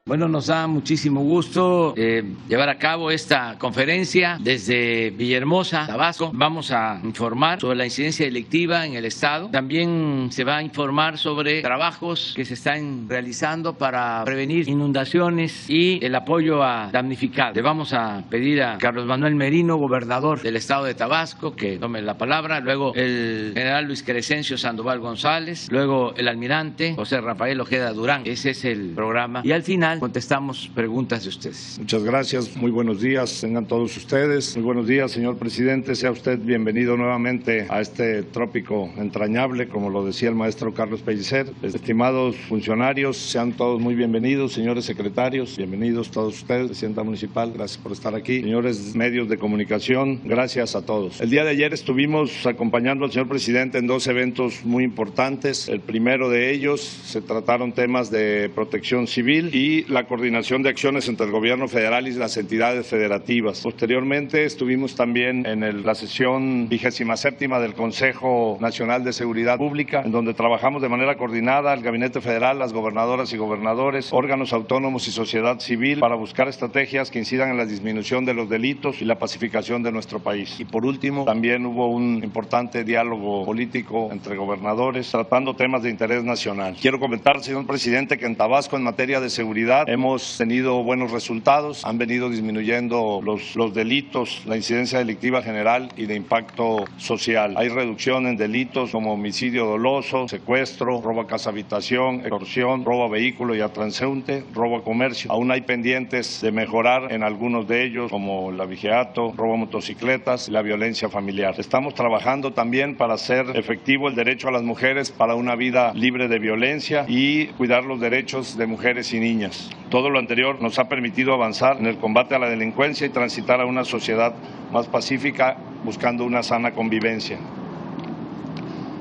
Bueno, nos da muchísimo gusto llevar a cabo esta conferencia desde Villahermosa, Tabasco. Vamos a informar sobre la incidencia delictiva en el estado. También se va a informar sobre trabajos que se están realizando para prevenir inundaciones y el apoyo a damnificados. Le vamos a pedir a Carlos Manuel Merino, gobernador del estado de Tabasco, que tome la palabra. Luego el general Luis Crescencio Sandoval González. Luego el almirante José Rafael Ojeda Durán. Ese es el programa. Y al final contestamos preguntas de ustedes. Muchas gracias, muy buenos días tengan todos ustedes. Muy buenos días, señor presidente, sea usted bienvenido nuevamente a este trópico entrañable, como lo decía el maestro Carlos Pellicer. Estimados funcionarios, sean todos muy bienvenidos, señores secretarios, bienvenidos todos ustedes, presidenta municipal, gracias por estar aquí, señores medios de comunicación, gracias a todos. El día de ayer estuvimos acompañando al señor presidente en dos eventos muy importantes. El primero de ellos se trataron temas de protección civil y la coordinación de acciones entre el gobierno federal y las entidades federativas. Posteriormente estuvimos también en la sesión 27ª del Consejo Nacional de Seguridad Pública, en donde trabajamos de manera coordinada el Gabinete Federal, las gobernadoras y gobernadores, órganos autónomos y sociedad civil para buscar estrategias que incidan en la disminución de los delitos y la pacificación de nuestro país. Y por último, también hubo un importante diálogo político entre gobernadores tratando temas de interés nacional. Quiero comentar, señor presidente, que en Tabasco en materia de seguridad hemos tenido buenos resultados, han venido disminuyendo los delitos, la incidencia delictiva general y de impacto social. Hay reducción en delitos como homicidio doloso, secuestro, robo a casa habitación, extorsión, robo a vehículo y a transeúnte, robo a comercio. Aún hay pendientes de mejorar en algunos de ellos como el abigeato, robo a motocicletas y la violencia familiar. Estamos trabajando también para hacer efectivo el derecho a las mujeres para una vida libre de violencia y cuidar los derechos de mujeres y niñas. Todo lo anterior nos ha permitido avanzar en el combate a la delincuencia y transitar a una sociedad más pacífica buscando una sana convivencia.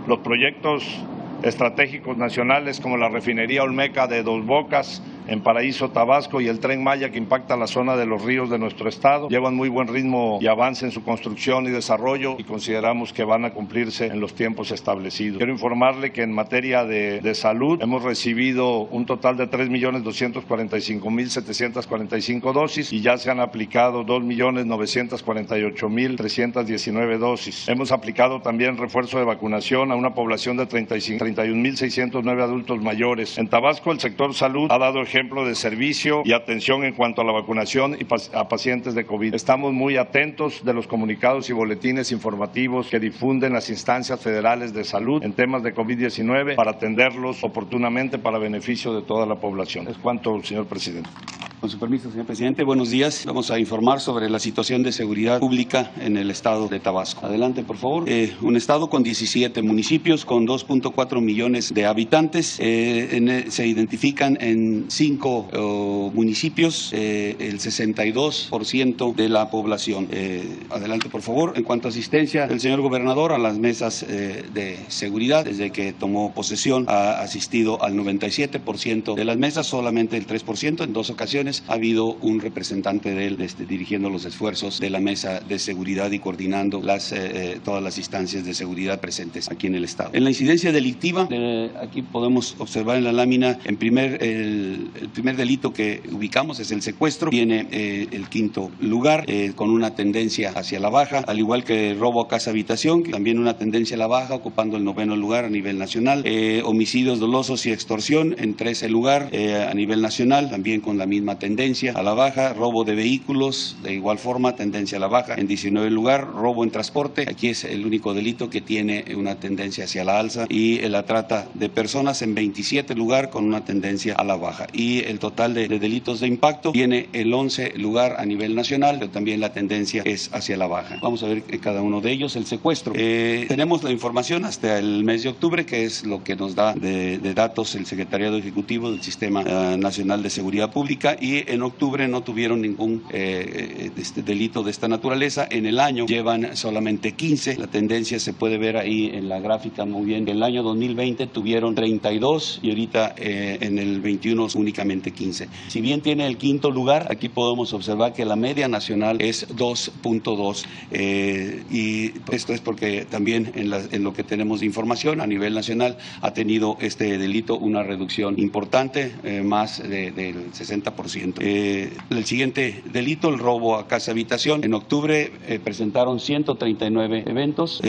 Los proyectos estratégicos nacionales como la refinería Olmeca de Dos Bocas en Paraíso, Tabasco, y el Tren Maya que impacta la zona de los ríos de nuestro estado llevan muy buen ritmo y avance en su construcción y desarrollo y consideramos que van a cumplirse en los tiempos establecidos. Quiero informarle que en materia de salud hemos recibido un total de 3.245.745 dosis y ya se han aplicado 2.948.319 dosis. Hemos aplicado también refuerzo de vacunación a una población de 31.609 adultos mayores. En Tabasco el sector salud ha dado ejemplo de servicio y atención en cuanto a la vacunación y a pacientes de COVID. Estamos muy atentos de los comunicados y boletines informativos que difunden las instancias federales de salud en temas de COVID-19 para atenderlos oportunamente para beneficio de toda la población. Es cuanto, señor presidente. Con su permiso, señor presidente, buenos días. Vamos a informar sobre la situación de seguridad pública en el estado de Tabasco. Adelante, por favor. Un estado con 17 municipios, con 2.4 millones de habitantes. Se identifican en 5 municipios el 62% de la población. Adelante, por favor. En cuanto a asistencia del señor gobernador a las mesas de seguridad, desde que tomó posesión ha asistido al 97% de las mesas, solamente el 3% en 2 ocasiones. Ha habido un representante de él dirigiendo los esfuerzos de la mesa de seguridad y coordinando todas las instancias de seguridad presentes aquí en el estado. En la incidencia delictiva, aquí podemos observar en la lámina, el primer delito que ubicamos es el secuestro, tiene el 5º lugar con una tendencia hacia la baja, al igual que robo a casa habitación, también una tendencia a la baja, ocupando el 9º lugar a nivel nacional. Homicidios dolosos y extorsión en 13 lugar a nivel nacional, también con la misma tendencia a la baja. Robo de vehículos, de igual forma, tendencia a la baja en 19 lugar. Robo en transporte, aquí es el único delito que tiene una tendencia hacia la alza, y la trata de personas en 27 lugar con una tendencia a la baja. Y el total de delitos de impacto tiene el 11 lugar a nivel nacional, pero también la tendencia es hacia la baja. Vamos a ver cada uno de ellos. El secuestro. Tenemos la información hasta el mes de octubre, que es lo que nos da de datos el Secretariado Ejecutivo del Sistema Nacional de Seguridad Pública, y y en octubre no tuvieron ningún delito de esta naturaleza. En el año llevan solamente 15. La tendencia se puede ver ahí en la gráfica muy bien. El año 2020 tuvieron 32 y ahorita en el 21 únicamente 15. Si bien tiene el quinto lugar, aquí podemos observar que la media nacional es 2.2 y esto es porque también en lo que tenemos de información a nivel nacional ha tenido este delito una reducción importante, más del 60%. El siguiente delito, el robo a casa habitación. En octubre presentaron 139 eventos,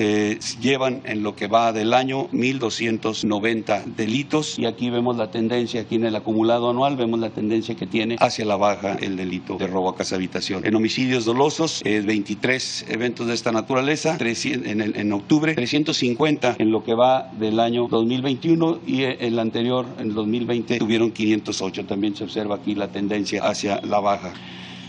llevan en lo que va del año 1.290 delitos y aquí vemos la tendencia, aquí en el acumulado anual vemos la tendencia que tiene hacia la baja el delito de robo a casa habitación. En homicidios dolosos, 23 eventos de esta naturaleza, en octubre, 350 en lo que va del año 2021 y el anterior, en el 2020, tuvieron 508. También se observa aquí la tendencia hacia la baja.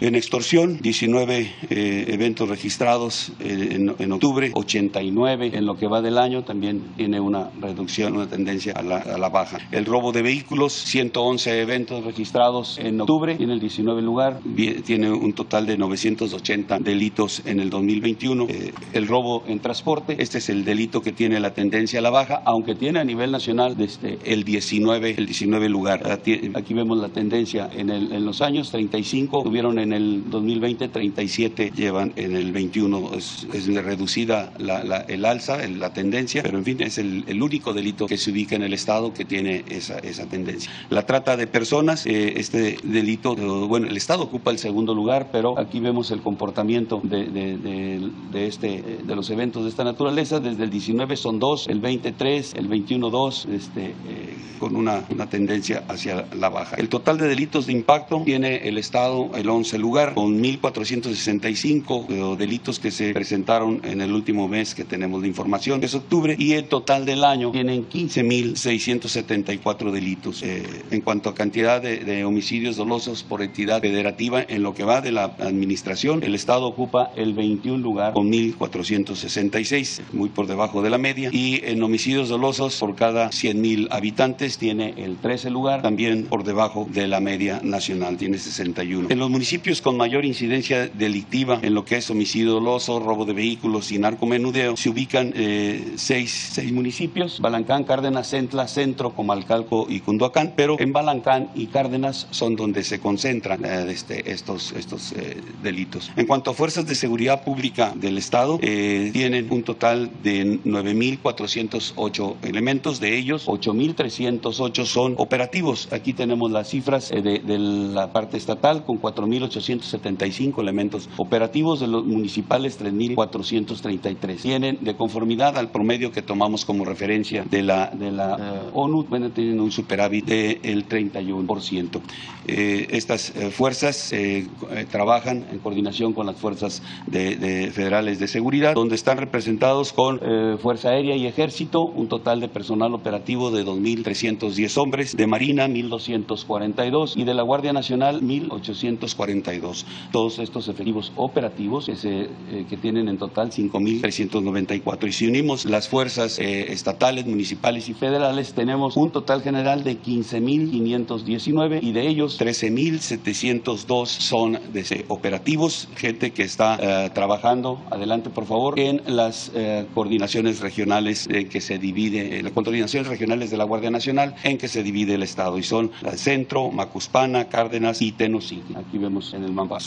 En extorsión, 19 eventos registrados en octubre, 89 en lo que va del año, también tiene una reducción, una tendencia a la baja. El robo de vehículos, 111 eventos registrados en octubre, tiene el 19 lugar, tiene un total de 980 delitos en el 2021. El robo en transporte, este es el delito que tiene la tendencia a la baja, aunque tiene a nivel nacional el 19 lugar. Aquí vemos la tendencia en los años, 35 tuvieron en el 2020, 37 llevan en el 21. Es reducida el alza, la tendencia, pero en fin, es el único delito que se ubica en el Estado que tiene esa tendencia. La trata de personas, este delito, bueno, el Estado ocupa el segundo lugar, pero aquí vemos el comportamiento de los eventos de esta naturaleza. Desde el 19 son 2, el 20 3, el 21 2, con una tendencia hacia la baja. El total de delitos de impacto tiene el Estado el 11 lugar, con 1.465 delitos que se presentaron en el último mes que tenemos de información, que es octubre, y el total del año tienen 15.674 delitos. En cuanto a cantidad de homicidios dolosos por entidad federativa, en lo que va de la administración, el Estado ocupa el 21 lugar con 1.466, muy por debajo de la media, y en homicidios dolosos por cada 100.000 habitantes tiene el 13 lugar, también por debajo de la media nacional, tiene 61. En los municipios con mayor incidencia delictiva en lo que es homicidio doloso, robo de vehículos y narcomenudeo, se ubican 6 municipios: Balancán, Cárdenas, Centla, Centro, Comalcalco y Cunduacán, pero en Balancán y Cárdenas son donde se concentran estos delitos. En cuanto a fuerzas de seguridad pública del Estado, tienen un total de 9.408 elementos, de ellos 8.308 son operativos. Aquí tenemos las cifras de la parte estatal con 4.875 elementos operativos, de los municipales 3.433. Tienen, de conformidad al promedio que tomamos como referencia de la ONU, tienen un superávit del 31%. Estas fuerzas trabajan en coordinación con las fuerzas federales de seguridad, donde están representados con Fuerza Aérea y Ejército, un total de personal operativo de 2.310 hombres, de Marina 1.242 y de la Guardia Nacional 1.842. Todos estos efectivos operativos que tienen en total 5.394. Y si unimos las fuerzas estatales, municipales y federales, tenemos un total general de 15.519 y de ellos 13.702 son operativos, gente que está trabajando, adelante por favor, en las coordinaciones regionales que se divide, las coordinaciones regionales de la Guardia Nacional en que se divide el Estado, y son Centro, Macuspana, Cárdenas y Tenosique. Aquí vemos en el mapa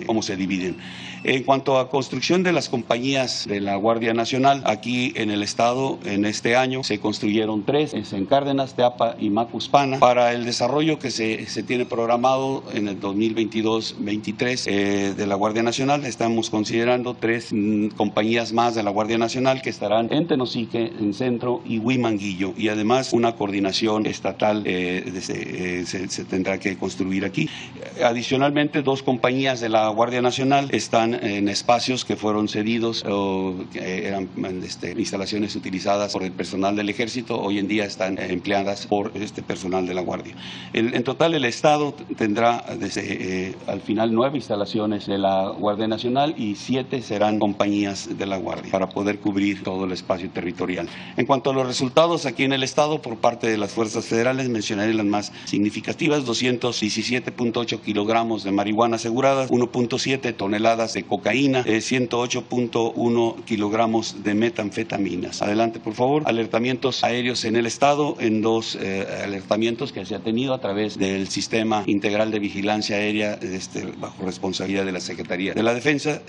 cómo se dividen. En cuanto a construcción de las compañías de la Guardia Nacional, aquí en el Estado, en este año, se construyeron 3, en Cárdenas, Teapa y Macuspana. Para el desarrollo que se tiene programado en el 2022-23 de la Guardia Nacional, estamos considerando 3 compañías más de la Guardia Nacional que estarán en Tenosique, en Centro y Huimanguillo, y además una coordinación estatal se tendrá que construir aquí. Adicionalmente, 2 compañías de la Guardia Nacional están en espacios que fueron cedidos o que eran instalaciones utilizadas por el personal del Ejército, hoy en día están empleadas por personal de la Guardia. En total, el Estado tendrá al final 9 instalaciones de la Guardia Nacional y 7 serán compañías de la Guardia para poder cubrir todo el espacio territorial. En cuanto a los resultados aquí en el Estado, por por parte de las fuerzas federales, mencionaré las más significativas: 217.8 kilogramos de marihuana aseguradas, 1.7 toneladas de cocaína, 108.1 kilogramos de metanfetaminas. Adelante, por favor. Alertamientos aéreos en el estado, en dos alertamientos que se ha tenido a través del Sistema Integral de Vigilancia Aérea, bajo responsabilidad de la Secretaría de la Defensa.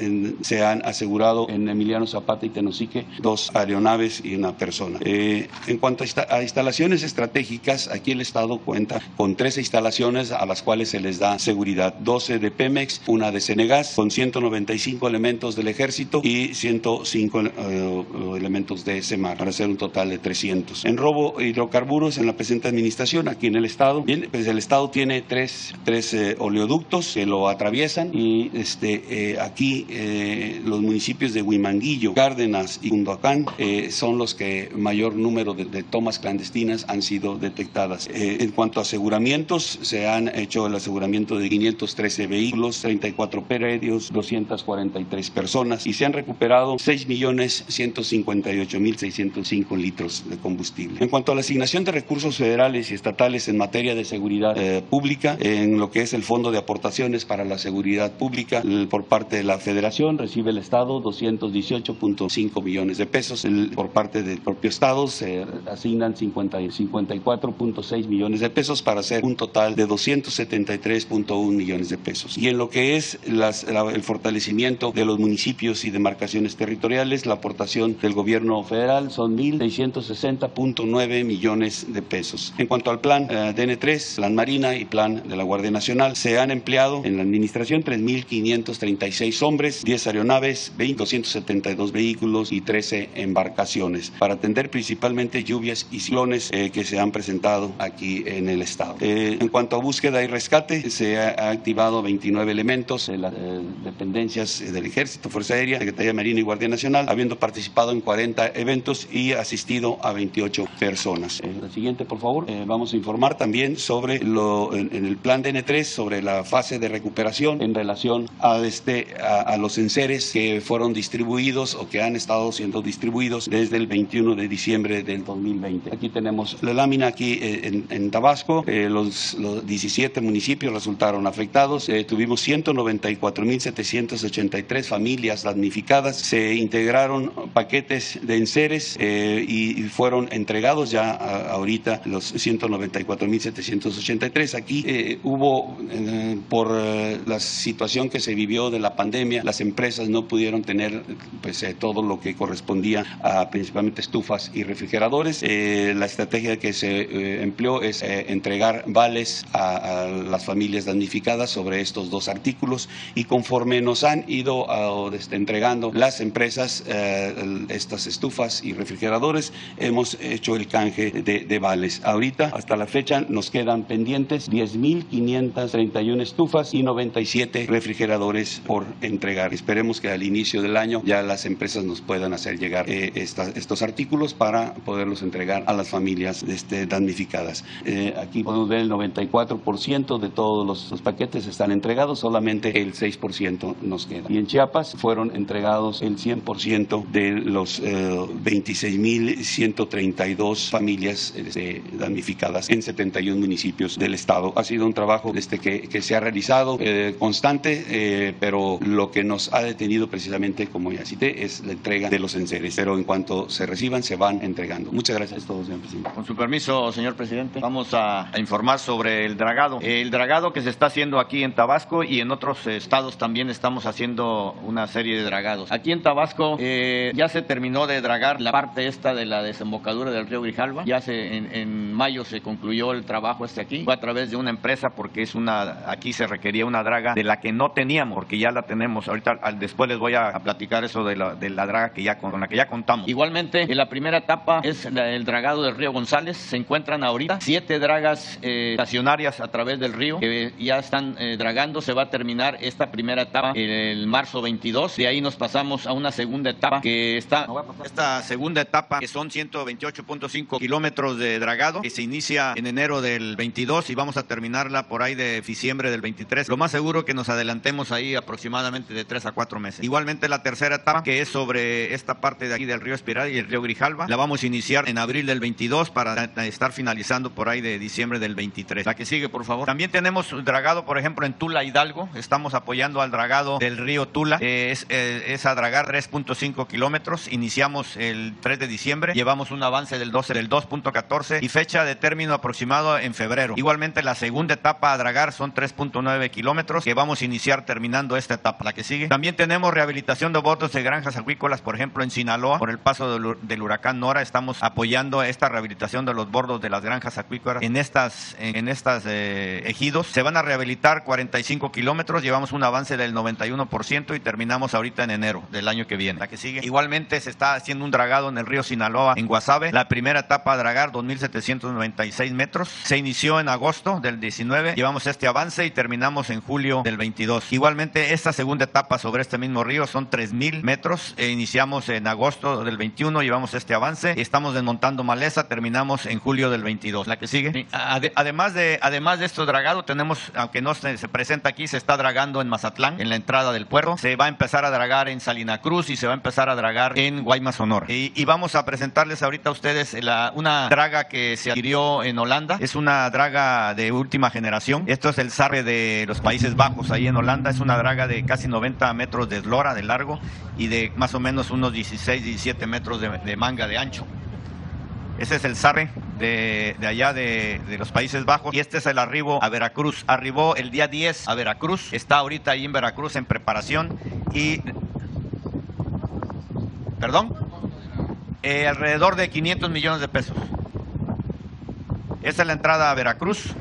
Se han asegurado en Emiliano Zapata y Tenosique 2 aeronaves y una persona. En cuanto a instalaciones estratégicas, aquí el estado cuenta con 13 instalaciones a las cuales se les da seguridad: 12 de Pemex, una de Senegas, con 195 elementos del Ejército y 105 elementos de SEMAR, para hacer un total de 300. En robo de hidrocarburos, en la presente administración, aquí en el estado, bien, pues el estado tiene tres oleoductos que lo atraviesan, y aquí los municipios de Huimanguillo, Cárdenas y Cunduacán son los que mayor número de tomas clandestinas han sido detectadas. En cuanto a aseguramientos, se han hecho el aseguramiento de 513 vehículos, 34 predios, 243 personas, y se han recuperado 6.158.605 litros de combustible. En cuanto a la asignación de recursos federales y estatales en materia de seguridad pública, en lo que es el Fondo de Aportaciones para la Seguridad Pública, por parte de la Federación recibe el Estado 218.5 millones de pesos. Por parte del propio Estado se asignan 54.6 millones de pesos, para hacer un total de 273.1 millones de pesos. Y en lo que es el fortalecimiento de los municipios y demarcaciones territoriales, la aportación del gobierno federal son 1.660.9 millones de pesos. En cuanto al plan DN3, Plan Marina y Plan de la Guardia Nacional, se han empleado en la administración 3.536 hombres, 10 aeronaves, 272 vehículos y 13 embarcaciones, para atender principalmente lluvias y ciclones que se han presentado aquí en el estado. En cuanto a búsqueda y rescate, se ha activado 29 elementos de las dependencias del Ejército, Fuerza Aérea, Secretaría de Marina y Guardia Nacional, habiendo participado en 40 eventos y asistido a 28 personas. La siguiente, por favor. Vamos a informar también sobre en el plan DN3, sobre la fase de recuperación en relación a los enseres que fueron distribuidos o que han estado siendo distribuidos desde el 21 de diciembre del 2020. Aquí tenemos la lámina. Aquí en Tabasco, los 17 municipios resultaron afectados. Tuvimos 194.783 familias damnificadas. Se integraron paquetes de enseres y fueron entregados ya ahorita los 194.783. Aquí hubo, por la situación que se vivió de la pandemia, las empresas no pudieron tener todo lo que correspondía a principalmente estufas y refrigeradores. La estrategia que se empleó es entregar vales a las familias damnificadas sobre estos dos artículos, y conforme nos han ido entregando las empresas estas estufas y refrigeradores, hemos hecho el canje de vales. Ahorita, hasta la fecha, nos quedan pendientes 10.531 estufas y 97 refrigeradores por entregar. Esperemos que al inicio del año ya las empresas nos puedan hacer llegar estos artículos para poderlos entregar a las familias damnificadas. Aquí podemos ver el 94% de todos los paquetes están entregados, solamente el 6% nos queda. Y en Chiapas fueron entregados el 100% de los 26.132 familias damnificadas en 71 municipios del estado. Ha sido un trabajo que se ha realizado constante, pero lo que nos ha detenido precisamente, como ya cité, es la entrega de los enseres. Pero en cuanto se reciban, se van entregando. Muchas gracias a todos, señor presidente. Con su permiso, señor presidente, vamos a informar sobre el dragado. El dragado que se está haciendo aquí en Tabasco y en otros estados también estamos haciendo una serie de dragados. Aquí en Tabasco ya se terminó de dragar la parte esta de la desembocadura del río Grijalva. Ya en mayo se concluyó el trabajo aquí. Fue a través de una empresa porque aquí se requería una draga de la que no teníamos, porque ya la tenemos. Ahorita después les voy a platicar eso de la draga con la que ya contamos. Igualmente, en la primera etapa es el dragado del río González. Se encuentran ahorita 7 dragas estacionarias a través del río que ya están dragando. Se va a terminar esta primera etapa el marzo 22. De ahí nos pasamos a una segunda etapa que está... Esta segunda etapa, que son 128.5 kilómetros de dragado, que se inicia en enero del 22 y vamos a terminarla por ahí de diciembre del 23. Lo más seguro que nos adelantemos ahí aproximadamente de 3 a 4 meses. Igualmente la tercera etapa, que es sobre esta parte de aquí del río Espiral y el río Grijalva, la vamos a iniciar en abril del 22. 22 para estar finalizando por ahí de diciembre del 23. La que sigue, por favor. También tenemos dragado, por ejemplo, en Tula, Hidalgo. Estamos apoyando al dragado del río Tula. Es a dragar 3.5 kilómetros. Iniciamos el 3 de diciembre. Llevamos un avance del 2.14 y fecha de término aproximado en febrero. Igualmente, la segunda etapa a dragar son 3.9 kilómetros que vamos a iniciar terminando esta etapa. La que sigue. También tenemos rehabilitación de bordos de granjas acuícolas, por ejemplo, en Sinaloa. Por el paso del huracán Nora, estamos apoyando esta rehabilitación de los bordos de las granjas acuícolas en estas ejidos. Se van a rehabilitar 45 kilómetros. Llevamos un avance del 91% y terminamos ahorita en enero del año que viene. La que sigue. Igualmente se está haciendo un dragado en el río Sinaloa, en Guasave. La primera etapa a dragar, 2.796 metros. Se inició en agosto del 19. Llevamos este avance y terminamos en julio del 22. Igualmente, esta segunda etapa sobre este mismo río son 3.000 metros. Iniciamos en agosto del 21. Llevamos este avance. Estamos desmontando maleza. Terminamos en julio del 22. La que sigue. Además de estos dragados, tenemos, aunque no se presenta aquí, se está dragando en Mazatlán, en la entrada del puerto. Se va a empezar a dragar en Salina Cruz y se va a empezar a dragar en Guaymas, Sonora. Y vamos a presentarles ahorita a ustedes una draga que se adquirió en Holanda. Es una draga de última generación. Esto es el Sarre de los Países Bajos, ahí en Holanda. Es una draga de casi 90 metros de eslora de largo y de más o menos unos 16, 17 metros de manga de ancho. Ese es el Sarre de allá de los Países Bajos y este es el arribo a Veracruz. Arribó el día 10 a Veracruz, está ahorita ahí en Veracruz en preparación y... ¿Perdón? Alrededor de 500 millones de pesos. Esta es la entrada a Veracruz.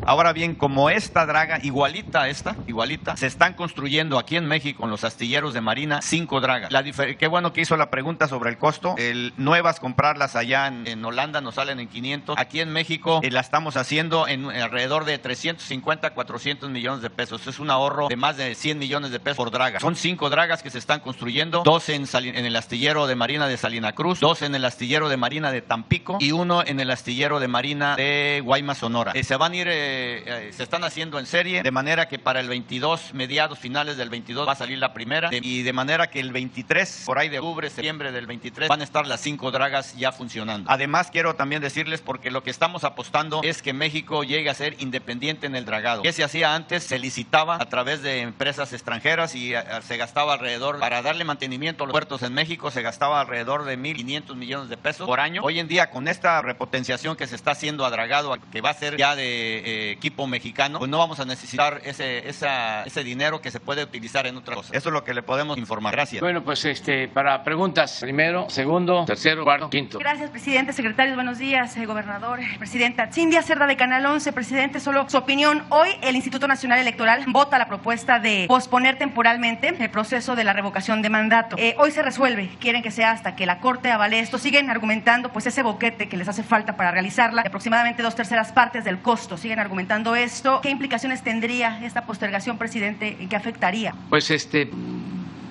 Ahora bien, como esta draga, igualita, se están construyendo aquí en México, en los astilleros de Marina, 5 dragas. Qué bueno que hizo la pregunta sobre el costo. Nuevas, comprarlas allá en Holanda nos salen en 500. Aquí en México la estamos haciendo en alrededor de 350, 400 millones de pesos. Es un ahorro de más de 100 millones de pesos por draga. Son 5 dragas que se están construyendo, 2 en el astillero de Marina de Salina Cruz, 2 en el astillero de Marina de Tampico y 1 en el astillero de Marina de Guaymas, Sonora. Se van a ir... se están haciendo en serie, de manera que para el 22, mediados, finales del 22 va a salir la primera, y de manera que el 23, por ahí de octubre, septiembre del 23, van a estar las 5 dragas ya funcionando. Además, quiero también decirles, porque lo que estamos apostando es que México llegue a ser independiente en el dragado. ¿Qué se hacía antes? Se licitaba a través de empresas extranjeras y se gastaba alrededor, para darle mantenimiento a los puertos en México, se gastaba alrededor de 1.500 millones de pesos por año. Hoy en día, con esta repotenciación que se está haciendo a dragado, que va a ser ya de equipo mexicano, pues no vamos a necesitar ese dinero que se puede utilizar en otras cosas. Eso es lo que le podemos informar. Gracias. Bueno, pues para preguntas, primero, segundo, tercero, cuarto, quinto. Gracias, presidente. Secretarios, buenos días. Gobernador, presidenta. Cindia Cerda de Canal 11, presidente, solo su opinión. Hoy el Instituto Nacional Electoral vota la propuesta de posponer temporalmente el proceso de la revocación de mandato. Hoy se resuelve. Quieren que sea hasta que la Corte avale esto. Siguen argumentando pues ese boquete que les hace falta para realizarla, de aproximadamente 2/3 partes del costo. Siguen argumentando esto. ¿Qué implicaciones tendría esta postergación, presidente? ¿En qué afectaría? Pues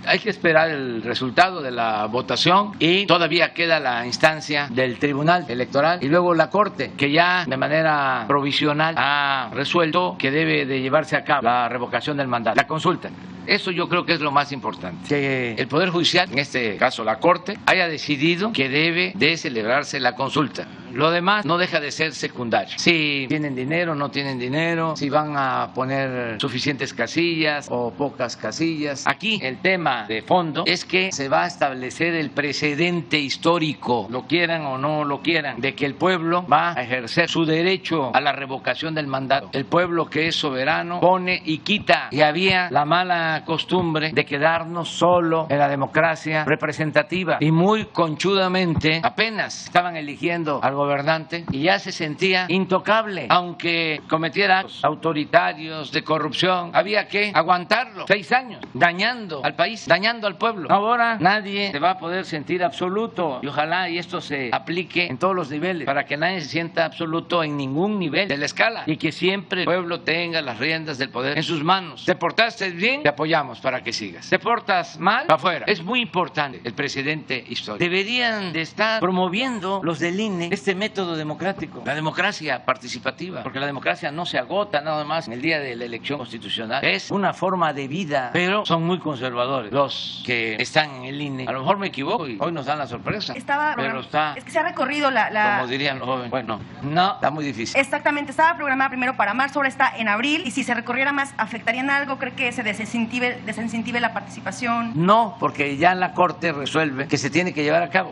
hay que esperar el resultado de la votación y todavía queda la instancia del Tribunal Electoral y luego la Corte, que ya de manera provisional ha resuelto que debe de llevarse a cabo la revocación del mandato, la consulta. Eso yo creo que es lo más importante, que el Poder Judicial, en este caso la Corte, haya decidido que debe de celebrarse la consulta. Lo demás no deja de ser secundario. Si tienen dinero, no tienen dinero, si van a poner suficientes casillas o pocas casillas. Aquí el tema de fondo es que se va a establecer el precedente histórico, lo quieran o no lo quieran, de que el pueblo va a ejercer su derecho a la revocación del mandato. El pueblo, que es soberano, pone y quita. Y había la mala costumbre de quedarnos solo en la democracia representativa y muy conchudamente apenas estaban eligiendo al gobernante y ya se sentía intocable, aunque cometiera actos autoritarios de corrupción, había que aguantarlo 6 años, dañando al país, dañando al pueblo. Ahora nadie se va a poder sentir absoluto y ojalá y esto se aplique en todos los niveles para que nadie se sienta absoluto en ningún nivel de la escala y que siempre el pueblo tenga las riendas del poder en sus manos. ¿Te portaste bien? Te apoyamos para que sigas. Te portas mal, para afuera. Es muy importante el presidente histórico. Deberían de estar promoviendo los del INE este método democrático, la democracia participativa, porque la democracia no se agota nada más en el día de la elección constitucional. Es una forma de vida, pero son muy conservadores los que están en el INE. A lo mejor me equivoco y hoy nos dan la sorpresa. Pero está... Es que se ha recorrido como dirían los jóvenes. Bueno, no, está muy difícil. Exactamente, estaba programada primero para marzo, ahora está en abril, y si se recorriera más, ¿afectaría en algo? ¿Cree que se desincentive la participación? No, porque ya la Corte resuelve que se tiene que llevar a cabo.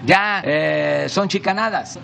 Ya son chicanadas.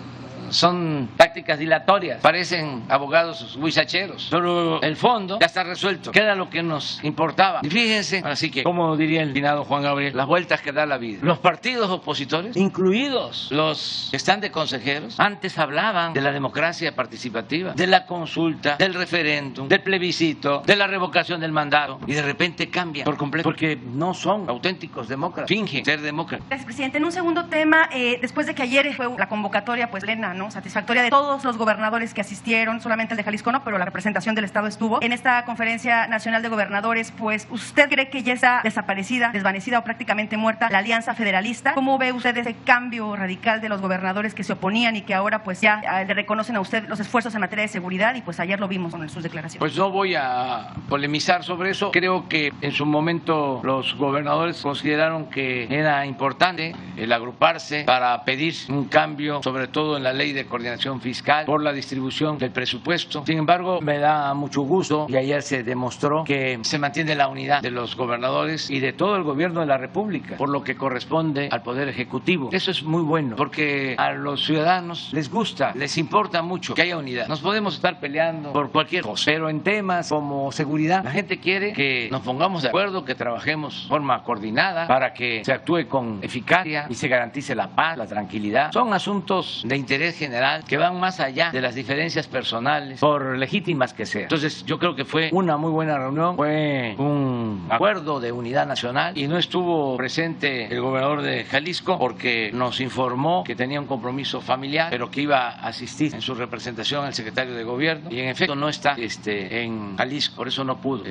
Son tácticas dilatorias, parecen abogados huizacheros, pero el fondo ya está resuelto, queda lo que nos importaba. Y fíjense, así que, como diría el finado Juan Gabriel, las vueltas que da la vida. Los partidos opositores, incluidos los que están de consejeros, antes hablaban de la democracia participativa, de la consulta, del referéndum, del plebiscito, de la revocación del mandato, y de repente cambian por completo, porque no son auténticos demócratas, fingen ser demócratas. Gracias, presidente. En un segundo tema, después de que ayer fue la convocatoria pues plena, ¿no?, satisfactoria de todos los gobernadores que asistieron, solamente el de Jalisco no, pero la representación del Estado estuvo en esta Conferencia Nacional de Gobernadores, pues ¿usted cree que ya está desaparecida, desvanecida o prácticamente muerta la Alianza Federalista? ¿Cómo ve usted ese cambio radical de los gobernadores que se oponían y que ahora pues ya le reconocen a usted los esfuerzos en materia de seguridad? Y pues ayer lo vimos con sus declaraciones. Pues no voy a polemizar sobre eso. Creo que en su momento los gobernadores consideraron que era importante el agruparse para pedir un cambio, sobre todo en la ley de coordinación fiscal, por la distribución del presupuesto. Sin embargo, me da mucho gusto y ayer se demostró que se mantiene la unidad de los gobernadores y de todo el gobierno de la República, por lo que corresponde al Poder Ejecutivo. Eso es muy bueno, porque a los ciudadanos les gusta, les importa mucho que haya unidad. Nos podemos estar peleando por cualquier cosa, pero en temas como seguridad, la gente quiere que nos pongamos de acuerdo, que trabajemos de forma coordinada para que se actúe con eficacia y se garantice la paz, la tranquilidad. Son asuntos de interés general que van más allá de las diferencias personales, por legítimas que sean. Entonces, yo creo que fue una muy buena reunión, fue un acuerdo de unidad nacional, y no estuvo presente el gobernador de Jalisco porque nos informó que tenía un compromiso familiar, pero que iba a asistir en su representación al secretario de gobierno, y en efecto no está en Jalisco, por eso no pudo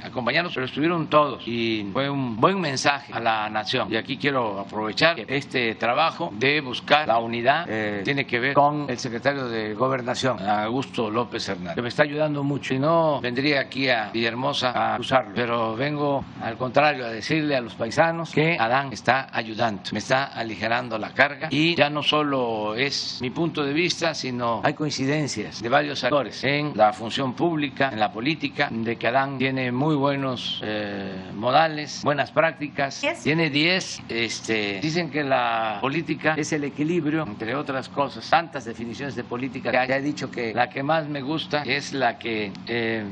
acompañarnos, pero estuvieron todos y fue un buen mensaje a la nación. Y aquí quiero aprovechar que este trabajo de buscar la unidad tiene que ver con el secretario de Gobernación, Augusto López Hernández, que me está ayudando mucho. Si no, vendría aquí a Villahermosa a usarlo, pero vengo al contrario a decirle a los paisanos que Adán está ayudando, me está aligerando la carga, y ya no solo es mi punto de vista, sino hay coincidencias de varios actores en la función pública, en la política, de que Adán tiene muy buenos modales, buenas prácticas, tiene 10, dicen que la política es el equilibrio, entre otras cosas, tantas definiciones de política. Ya he dicho que la que más me gusta es la que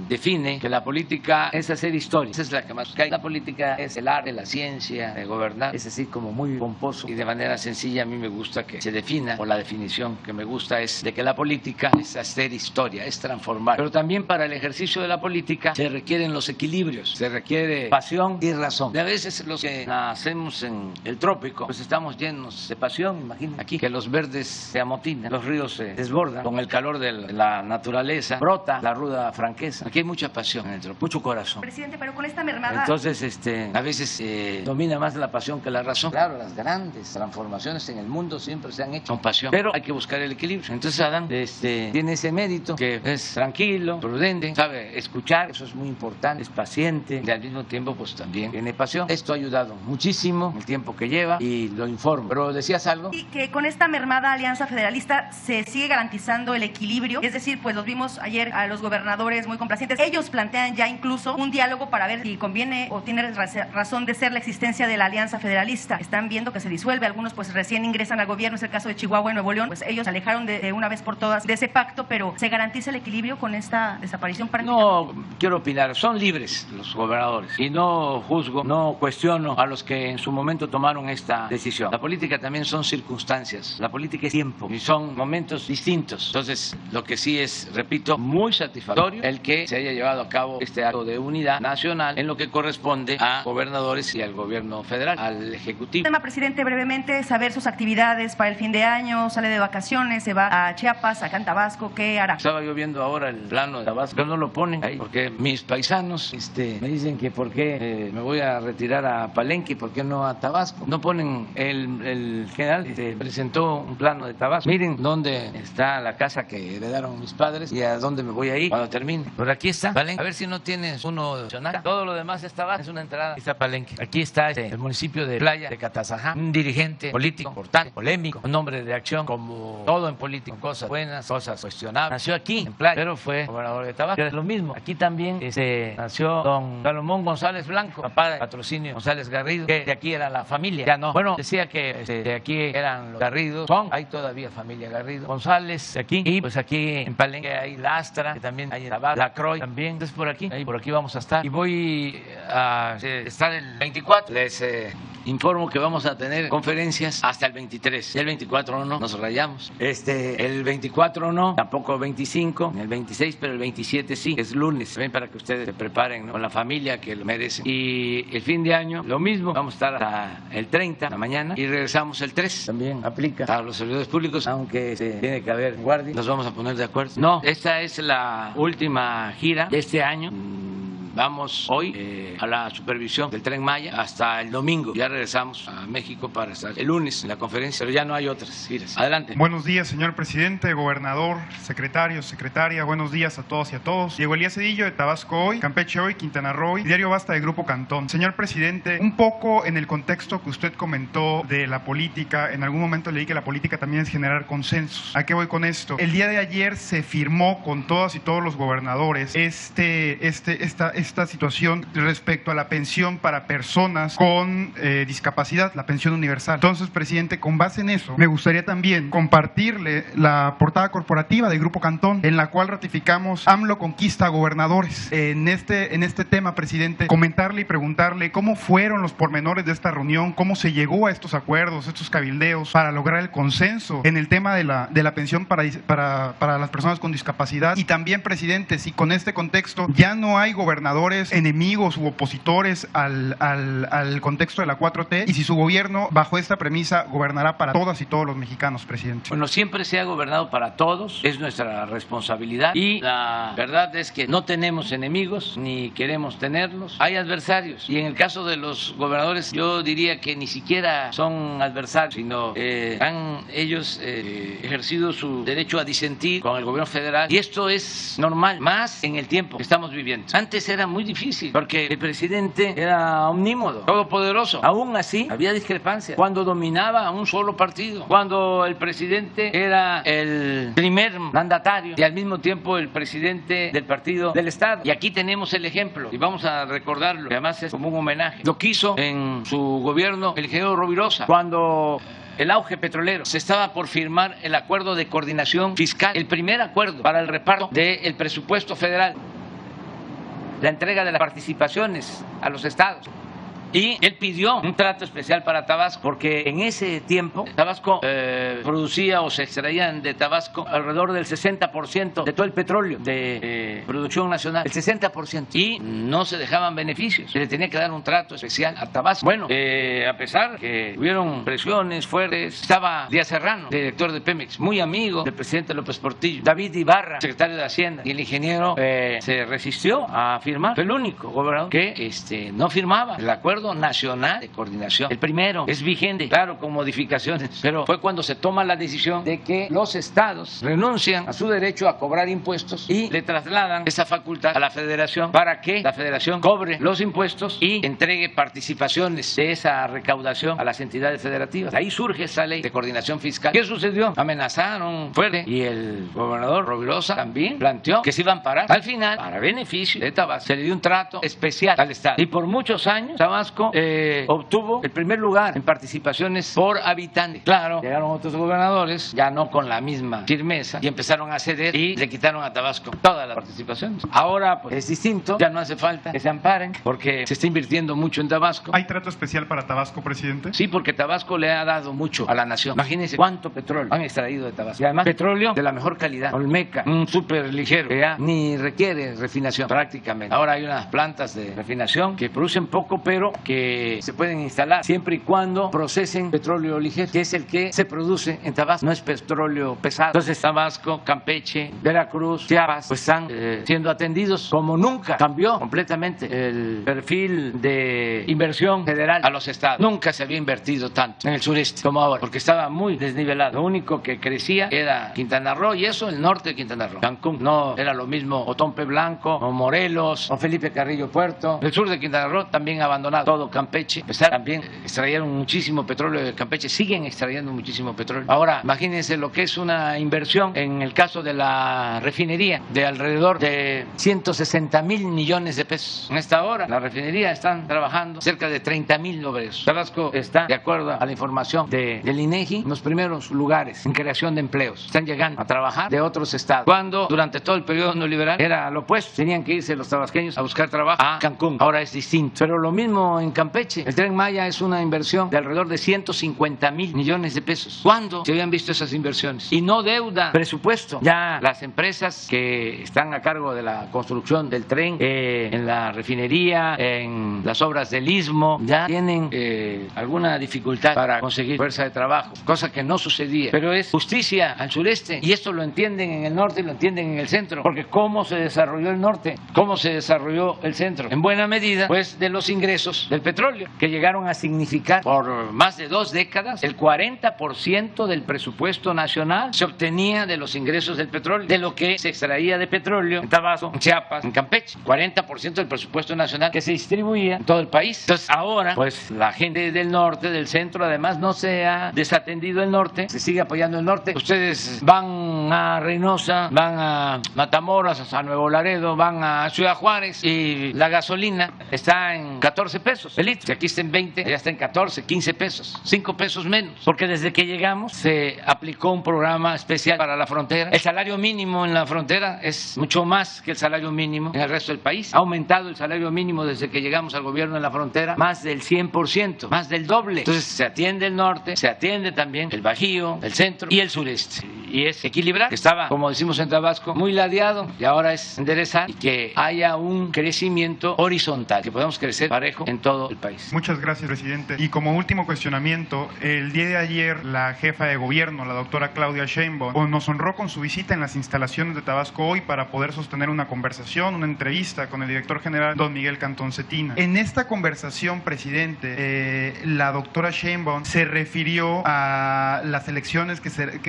define que la política es hacer historia. Esa es la que más cae. La política es el arte, la ciencia de gobernar. Es así como muy pomposo y de manera sencilla. A mí me gusta que se defina, o la definición que me gusta es de que la política es hacer historia, es transformar. Pero también para el ejercicio de la política se requieren los equilibrios, se requiere pasión y razón. Y a veces los que nacemos en el trópico, pues estamos llenos de pasión. Imagínate aquí que los verdes se amotinan, los ríos se desbordan con el calor de la naturaleza, brota la ruda franqueza. Aquí hay mucha pasión en el trópico, mucho corazón. Presidente, pero con esta mermada... Entonces, a veces domina más la pasión que la razón. Claro, las grandes transformaciones en el mundo siempre se han hecho con pasión, pero hay que buscar el equilibrio. Entonces Adán tiene ese mérito, que es tranquilo, prudente, sabe escuchar, eso es muy importante, es paciente, y al mismo tiempo pues también tiene pasión. Esto ha ayudado muchísimo el tiempo que lleva, y lo informo. Pero ¿decías algo? Y que con esta mermada Alianza Federalista se sigue garantizando el equilibrio, es decir, pues los vimos ayer a los gobernadores muy complacientes. Ellos plantean ya incluso un diálogo para ver si conviene o tiene razón de ser la existencia de la Alianza Federalista. Están viendo que se disuelve, algunos pues recién ingresan al gobierno, es el caso de Chihuahua y Nuevo León, pues ellos se alejaron de una vez por todas de ese pacto, pero ¿se garantiza el equilibrio con esta desaparición? No quiero opinar, son libres los gobernadores, y no juzgo, no cuestiono a los que en su momento tomaron esta decisión. La política también son circunstancias, la política es tiempo, y son momentos distintos. Entonces, lo que sí es, repito, muy satisfactorio el que se haya llevado a cabo este acto de unidad nacional en lo que corresponde a gobernadores y al gobierno federal, al ejecutivo. Tema, presidente, brevemente saber sus actividades para el fin de año, sale de vacaciones, se va a Chiapas, acá en Tabasco, ¿qué hará? Estaba yo viendo ahora el plano de Tabasco, pero no lo ponen ahí, porque mis paisanos me dicen que por qué me voy a retirar a Palenque, por qué no a Tabasco. No ponen el general presentó un plano de Tabasco. Miren dónde está la casa que heredaron mis padres y a dónde me voy a ir cuando termine. Por aquí está Palenque. A ver si no tienes uno de Xonaca. Todo lo demás es Tabasco, es una entrada. Aquí está Palenque. Aquí está el municipio de Playa de Catazajá, un dirigente político importante, polémico, un hombre de acción como todo en política, cosas buenas, cosas cuestionables. Nació aquí en Playa, pero fue gobernador de Tabasco. Es lo mismo. Aquí también nació don Salomón González Blanco, papá de Patrocinio González Garrido, que de aquí era la familia. Ya no. Bueno, decía que de aquí eran los Garrido, hay todavía familia Garrido, González de aquí, y pues aquí en Palenque hay Lastra, que también hay en Tabasco, La Croix también. Entonces por aquí vamos a estar. Y voy a estar el 24. Les informo que vamos a tener conferencias hasta el 23. El 24 no, nos rayamos. El 24 no, tampoco el 25, el 26, pero el 27 sí, es lunes. Ven para que ustedes se preparen, ¿no?, con la familia que lo merecen. Y el fin de año, lo mismo, vamos a estar hasta el 30 de la mañana y regresamos el 3. También aplica a los servidores públicos, aunque tiene que haber guardia. Nos vamos a poner de acuerdo. No, esta es la última gira de este año. Vamos hoy a la supervisión del Tren Maya hasta el domingo. Ya regresamos a México para estar el lunes en la conferencia, pero ya no hay otras giras. Adelante. Buenos días, señor presidente, gobernador, secretario, secretaria. Buenos días a todos y a todos. Diego Elías Cedillo de Tabasco Hoy, Campeche Hoy, Quintana Roo Hoy, Diario Basta de Grupo Cantón. Señor presidente, un poco en el contexto que usted comentó de la política, en algún momento leí que la política también es generar consensos. ¿A qué voy con esto? El día de ayer se firmó con todas y todos los gobernadores esta situación respecto a la pensión para personas con discapacidad, la pensión universal. Entonces, presidente, con base en eso, me gustaría también compartirle la portada corporativa del Grupo Cantón, en la cual ratificamos AMLO conquista a gobernadores. En este tema, presidente, comentarle y preguntarle cómo fueron los pormenores de esta reunión, cómo se llegó a estos acuerdos, estos cabildeos, para lograr el consenso en el tema de la pensión para las personas con discapacidad. Y también, presidente, si con este contexto ya no hay gobernadores enemigos u opositores al contexto de la 4T, y si su gobierno, bajo esta premisa, gobernará para todas y todos los mexicanos, presidente. Bueno, siempre se ha gobernado para todos, es nuestra responsabilidad, y la verdad es que no tenemos enemigos ni queremos tenerlos. Hay adversarios, y en el caso de los gobernadores yo diría que ni siquiera son adversarios, sino han ellos ejercido su derecho a disentir con el gobierno federal, y esto es normal, más en el tiempo que estamos viviendo. Antes era muy difícil porque el presidente era omnímodo, todopoderoso. Aún así había discrepancias cuando dominaba a un solo partido, cuando el presidente era el primer mandatario y al mismo tiempo el presidente del partido del Estado. Y aquí tenemos el ejemplo y vamos a recordarlo, que además es como un homenaje. Lo quiso en su gobierno el ingeniero Rovirosa cuando el auge petrolero se estaba por firmar el acuerdo de coordinación fiscal, el primer acuerdo para el reparto del presupuesto federal, la entrega de las participaciones a los estados. Y él pidió un trato especial para Tabasco, porque en ese tiempo Tabasco producía o se extraían de Tabasco alrededor del 60% de todo el petróleo de producción nacional, el 60%, y no se dejaban beneficios. Se le tenía que dar un trato especial a Tabasco. Bueno, a pesar que hubieron presiones fuertes, estaba Díaz Serrano, director de Pemex, muy amigo del presidente López Portillo, David Ibarra, secretario de Hacienda, y el ingeniero se resistió a firmar. Fue el único gobernador que no firmaba el acuerdo nacional de coordinación. El primero es vigente, claro, con modificaciones, pero fue cuando se toma la decisión de que los estados renuncian a su derecho a cobrar impuestos y le trasladan esa facultad a la federación para que la federación cobre los impuestos y entregue participaciones de esa recaudación a las entidades federativas. Ahí surge esa ley de coordinación fiscal. ¿Qué sucedió? Amenazaron fuerte y el gobernador Rovirosa también planteó que se iban a parar. Al final, para beneficio de Tabasco, se le dio un trato especial al estado y por muchos años Tabasco Tabasco obtuvo el primer lugar en participaciones por habitante. Claro, llegaron otros gobernadores, ya no con la misma firmeza, y empezaron a ceder y le quitaron a Tabasco todas las participaciones. Ahora pues es distinto, ya no hace falta que se amparen porque se está invirtiendo mucho en Tabasco. ¿Hay trato especial para Tabasco, presidente? Sí, porque Tabasco le ha dado mucho a la nación. Imagínense cuánto petróleo han extraído de Tabasco. Y además petróleo de la mejor calidad, Olmeca, un súper ligero, que ya ni requiere refinación prácticamente. Ahora hay unas plantas de refinación que producen poco, pero que se pueden instalar siempre y cuando procesen petróleo ligero, que es el que se produce en Tabasco, no es petróleo pesado. Entonces Tabasco, Campeche, Veracruz, Chiapas, pues están siendo atendidos como nunca. Cambió completamente el perfil de inversión federal a los estados. Nunca se había invertido tanto en el sureste como ahora, porque estaba muy desnivelado. Lo único que crecía era Quintana Roo, y eso el norte de Quintana Roo. Cancún no era lo mismo, o Tompe Blanco, o Morelos, o Felipe Carrillo Puerto. El sur de Quintana Roo también abandonado. Todo Campeche. También extrayeron muchísimo petróleo de Campeche, siguen extrayendo muchísimo petróleo. Ahora, imagínense lo que es una inversión en el caso de la refinería de alrededor de 160,000 millones de pesos. En esta hora, la refinería están trabajando cerca de 30,000 obreros. Tabasco está, de acuerdo a la información del INEGI, en los primeros lugares en creación de empleos. Están llegando a trabajar de otros estados. Cuando durante todo el periodo neoliberal era lo opuesto, tenían que irse los tabasqueños a buscar trabajo a Cancún. Ahora es distinto. Pero lo mismo en Campeche. El Tren Maya es una inversión de alrededor de 150,000 millones de pesos. ¿Cuándo se habían visto esas inversiones? Y no deuda, presupuesto. Ya las empresas que están a cargo de la construcción del tren, en la refinería, en las obras del istmo, ya tienen alguna dificultad para conseguir fuerza de trabajo, cosa que no sucedía. Pero es justicia al sureste, y esto lo entienden en el norte y lo entienden en el centro, porque ¿cómo se desarrolló el norte? ¿Cómo se desarrolló el centro? En buena medida, pues, de los ingresos del petróleo, que llegaron a significar por más de 2 décadas el 40% del presupuesto nacional se obtenía de los ingresos del petróleo, de lo que se extraía de petróleo en Tabasco, en Chiapas, en Campeche. 40% del presupuesto nacional que se distribuía en todo el país. Entonces ahora, pues la gente del norte, del centro, además no se ha desatendido el norte, se sigue apoyando el norte. Ustedes van a Reynosa, van a Matamoros, a Nuevo Laredo, van a Ciudad Juárez, y la gasolina está en 14 pesos el litro. Si aquí está en 20, ya está en 14, 15 pesos, 5 pesos menos. Porque desde que llegamos se aplicó un programa especial para la frontera. El salario mínimo en la frontera es mucho más que el salario mínimo en el resto del país. Ha aumentado el salario mínimo desde que llegamos al gobierno en la frontera más del 100%, más del doble. Entonces se atiende el norte, se atiende también el Bajío, el centro y el sureste. Y es equilibrar, que estaba, como decimos en Tabasco, muy ladeado, y ahora es enderezar y que haya un crecimiento horizontal, que podamos crecer parejo en todo el país. Muchas gracias, presidente. Y como último cuestionamiento, el día de ayer la jefa de gobierno, la doctora Claudia Sheinbaum, nos honró con su visita en las instalaciones de Tabasco Hoy para poder sostener una conversación, una entrevista con el director general, don Miguel Cantón Cetina. En esta conversación, presidente, la doctora Sheinbaum se refirió a las elecciones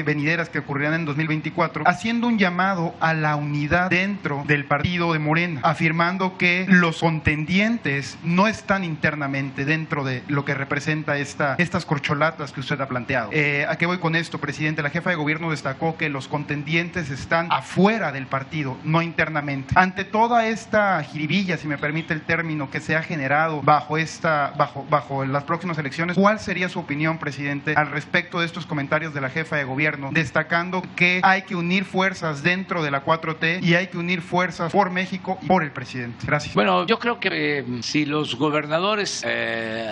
venideras que ocurrirán en 2024, haciendo un llamado a la unidad dentro del partido de Morena, afirmando que los contendientes no están internamente dentro de lo que representa estas corcholatas que usted ha planteado. ¿A qué voy con esto, presidente? La jefa de gobierno destacó que los contendientes están afuera del partido, no internamente. Ante toda esta jiribilla, si me permite el término, que se ha generado bajo las próximas elecciones, ¿cuál sería su opinión, presidente, al respecto de estos comentarios de la jefa de gobierno, destacando que hay que unir fuerzas dentro de la 4T y hay que unir fuerzas por México y por el presidente? Gracias. Bueno, yo creo que si los gobernadores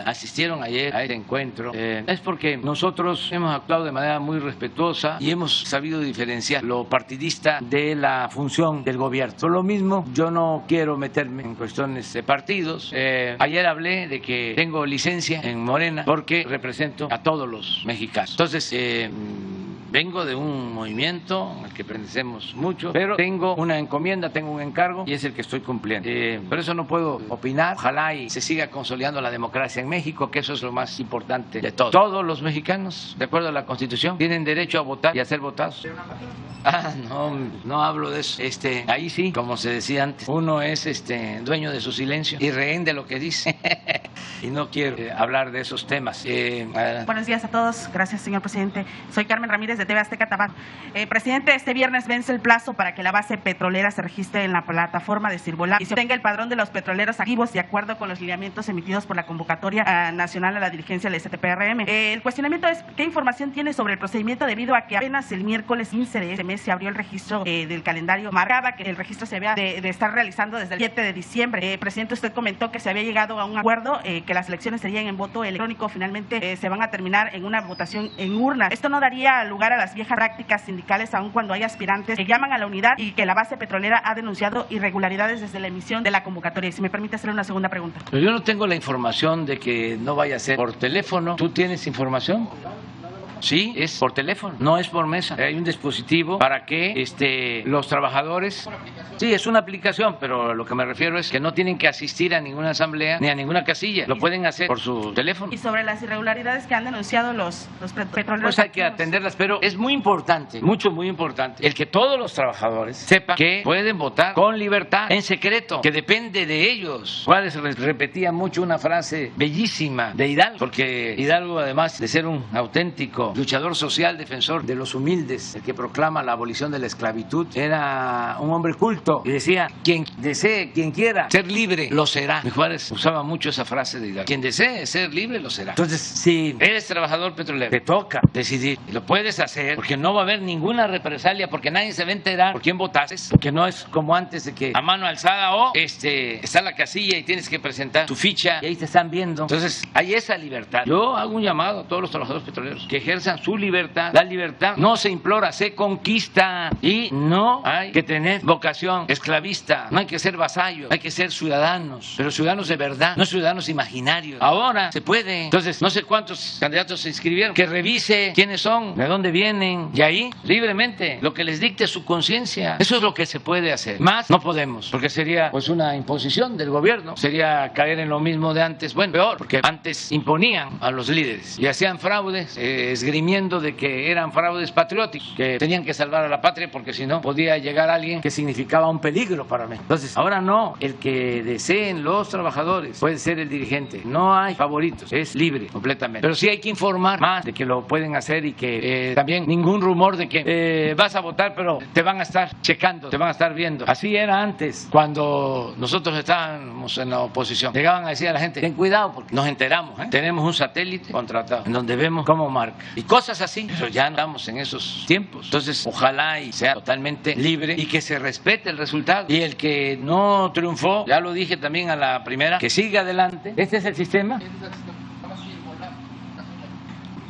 asistieron ayer a este encuentro, es porque nosotros hemos actuado de manera muy respetuosa y hemos sabido diferenciar lo partidista de la función del gobierno. Por lo mismo, yo no quiero meterme en cuestiones de partidos. Ayer hablé de que tengo licencia en Morena porque represento a todos los mexicanos. Entonces, vengo de un movimiento al que pertenecemos mucho, pero tengo una encomienda, tengo un encargo y es el que estoy cumpliendo. Por eso no puedo opinar. Ojalá y se siga consolidando la democracia en México, que eso es lo más importante de todo. Todos los mexicanos, de acuerdo a la Constitución, tienen derecho a votar y a ser votados. No hablo de eso. Ahí sí, como se decía antes, uno es dueño de su silencio y rehén de lo que dice. y no quiero hablar de esos temas. Buenos días a todos. Gracias, señor presidente. Soy Carmen Ramírez de TV Azteca Tabasco. Presidente, este viernes vence el plazo para que la base petrolera se registre en la plataforma de Sirvolab y se obtenga el padrón de los petroleros activos de acuerdo con los lineamientos emitidos por la convocatoria nacional a la dirigencia del STPRM. El cuestionamiento es ¿qué información tiene sobre el procedimiento debido a que apenas el miércoles 15 de este mes se abrió el registro del calendario? Marcaba que el registro se había de estar realizando desde el 7 de diciembre. Presidente, usted comentó que se había llegado a un acuerdo, que las elecciones serían en voto electrónico. Finalmente se van a terminar en una votación en urna. Esto no daría lugar a las viejas prácticas sindicales, aun cuando hay aspirantes que llaman a la unidad y que la base petrolera ha denunciado irregularidades desde la emisión de la convocatoria. Si me permite hacer una segunda pregunta. Pero yo no tengo la información de que no vaya a ser por teléfono. ¿Tú tienes información? Sí, es por teléfono, no es por mesa. Hay un dispositivo para que los trabajadores... Sí, es una aplicación, pero lo que me refiero es que no tienen que asistir a ninguna asamblea ni a ninguna casilla. Lo pueden hacer por su teléfono. Y sobre las irregularidades que han denunciado los petroleros... Pues hay que atenderlas, pero es muy importante, muy importante, el que todos los trabajadores sepan que pueden votar con libertad, en secreto, que depende de ellos. Juárez repetía mucho una frase bellísima de Hidalgo, porque Hidalgo, además de ser un auténtico luchador social, defensor de los humildes, el que proclama la abolición de la esclavitud, era un hombre culto y decía, quien desee, quien quiera ser libre, lo será. Mi Juárez usaba mucho esa frase de Hidalgo, quien desee ser libre, lo será. Entonces, si eres trabajador petrolero, te toca decidir, y lo puedes hacer, porque no va a haber ninguna represalia, porque nadie se va a enterar por quién votaste, porque no es como antes de que a mano alzada o está la casilla y tienes que presentar tu ficha y ahí te están viendo. Entonces, hay esa libertad. Yo hago un llamado a todos los trabajadores petroleros que ejerzan su libertad. La libertad no se implora, se conquista, y no hay que tener vocación esclavista, no hay que ser vasallos, hay que ser ciudadanos, pero ciudadanos de verdad, no ciudadanos imaginarios. Ahora se puede. Entonces, no sé cuántos candidatos se inscribieron, que revise quiénes son, de dónde vienen, y ahí, libremente, lo que les dicte su conciencia. Eso es lo que se puede hacer. Más no podemos, porque sería pues una imposición del gobierno, sería caer en lo mismo de antes, bueno, peor, porque antes imponían a los líderes y hacían fraudes, esgrimiendo de que eran fraudes patrióticos, que tenían que salvar a la patria porque si no podía llegar alguien que significaba un peligro para mí. Entonces, ahora no, el que deseen los trabajadores puede ser el dirigente, no hay favoritos, es libre completamente. Pero sí hay que informar más de que lo pueden hacer y que también ningún rumor de que vas a votar pero te van a estar checando, te van a estar viendo. Así era antes, cuando nosotros estábamos en la oposición. Llegaban a decir a la gente, ten cuidado porque nos enteramos, tenemos un satélite contratado en donde vemos cómo marca y cosas así, pero ya andamos en esos tiempos. Entonces, ojalá y sea totalmente libre y que se respete el resultado. Y el que no triunfó, ya lo dije también a la primera, que siga adelante. Este es el sistema.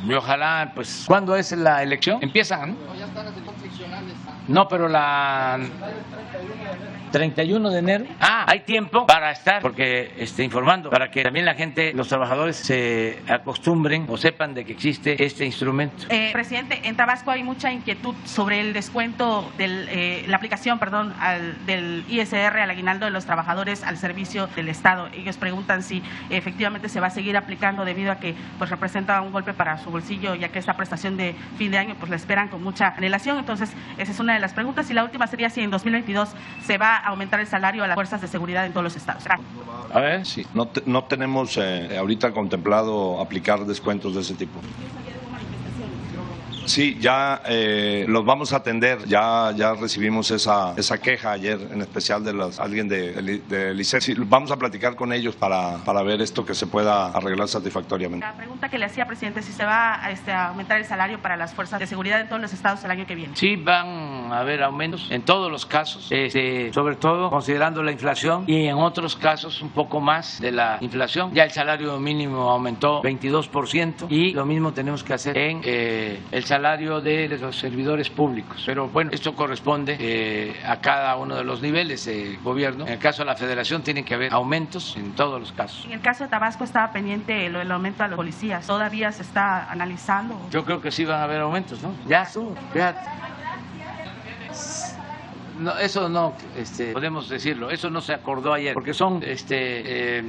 Y ojalá, pues, ¿cuándo es la elección? Empiezan, ¿no? No, ya están las elecciones seccionales. No, pero la 31 de enero. Hay tiempo para estar, porque informando, para que también la gente, los trabajadores se acostumbren o sepan de que existe este instrumento. Presidente, en Tabasco hay mucha inquietud sobre el descuento la aplicación, del ISR al aguinaldo de los trabajadores al servicio del Estado. Ellos preguntan si efectivamente se va a seguir aplicando debido a que pues representa un golpe para su bolsillo, ya que esta prestación de fin de año pues la esperan con mucha anhelación. Entonces, esa es una de las preguntas. Y la última sería si en 2022 se va a aumentar el salario a las fuerzas de seguridad en todos los estados. A ver, sí, no tenemos ahorita contemplado aplicar descuentos de ese tipo. Sí, ya los vamos a atender. Ya recibimos esa queja ayer, en especial de alguien de ICER. Sí, vamos a platicar con ellos para ver esto que se pueda arreglar satisfactoriamente. La pregunta que le hacía, presidente, si se va a aumentar el salario para las fuerzas de seguridad en todos los estados el año que viene. Sí, van a haber aumentos en todos los casos, sobre todo considerando la inflación y en otros casos un poco más de la inflación. Ya el salario mínimo aumentó 22% y lo mismo tenemos que hacer en el salario de los servidores públicos. Pero bueno, esto corresponde a cada uno de los niveles de gobierno. En el caso de la Federación tiene que haber aumentos en todos los casos. En el caso de Tabasco estaba pendiente el aumento a los policías. ¿Todavía se está analizando? Yo creo que sí van a haber aumentos, ¿no? Ya estuvo, fíjate. No, eso no podemos decirlo, eso no se acordó ayer, porque son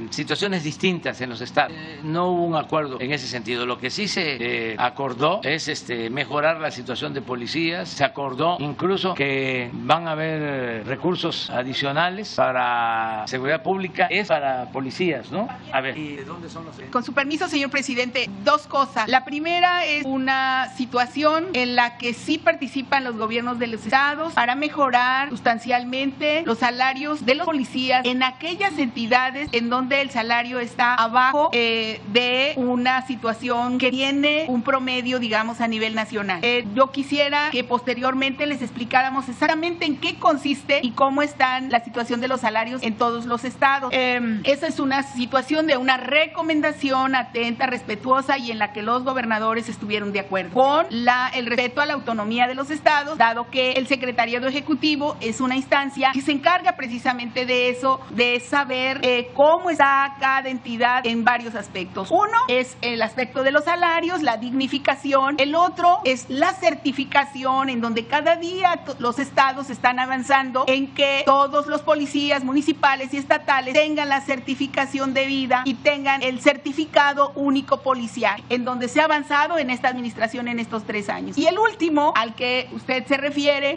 situaciones distintas en los estados. No hubo un acuerdo en ese sentido. Lo que sí se acordó es mejorar la situación de policías. Se acordó incluso que van a haber recursos adicionales para seguridad pública, es para policías, ¿no? A ver, ¿y de dónde son los? Con su permiso, señor presidente, dos cosas. La primera es una situación en la que sí participan los gobiernos de los estados para mejorar sustancialmente los salarios de los policías en aquellas entidades en donde el salario está abajo de una situación que tiene un promedio, digamos, a nivel nacional. Yo quisiera que posteriormente les explicáramos exactamente en qué consiste y cómo están la situación de los salarios en todos los estados. Esa es una situación de una recomendación atenta, respetuosa y en la que los gobernadores estuvieron de acuerdo con el respeto a la autonomía de los estados, dado que el Secretariado Ejecutivo es una instancia que se encarga precisamente de eso, de saber cómo está cada entidad en varios aspectos. Uno es el aspecto de los salarios, la dignificación. El otro es la certificación, en donde cada día los estados están avanzando en que todos los policías municipales y estatales tengan la certificación debida y tengan el certificado único policial, en donde se ha avanzado en esta administración en estos 3 años. Y el último al que usted se refiere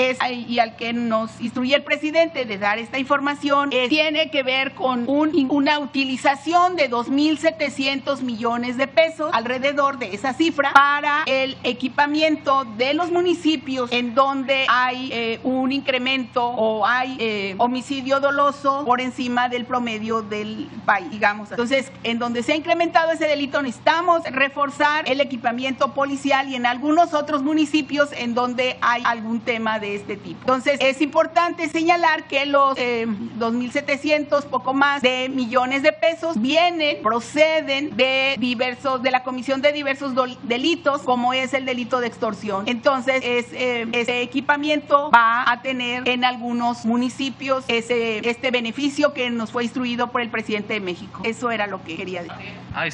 y al que nos instruye el presidente de dar esta información tiene que ver con una utilización de 2.700 millones de pesos, alrededor de esa cifra, para el equipamiento de los municipios en donde hay un incremento o hay homicidio doloso por encima del promedio del país, digamos. Entonces, en donde se ha incrementado ese delito, necesitamos reforzar el equipamiento policial y en algunos otros municipios en donde hay algún tema de este tipo. Entonces, es importante señalar que los 2.700, poco más de millones de pesos, proceden de la comisión de diversos delitos, como es el delito de extorsión. Entonces, ese equipamiento va a tener en algunos municipios este beneficio que nos fue instruido por el presidente de México. Eso era lo que quería decir.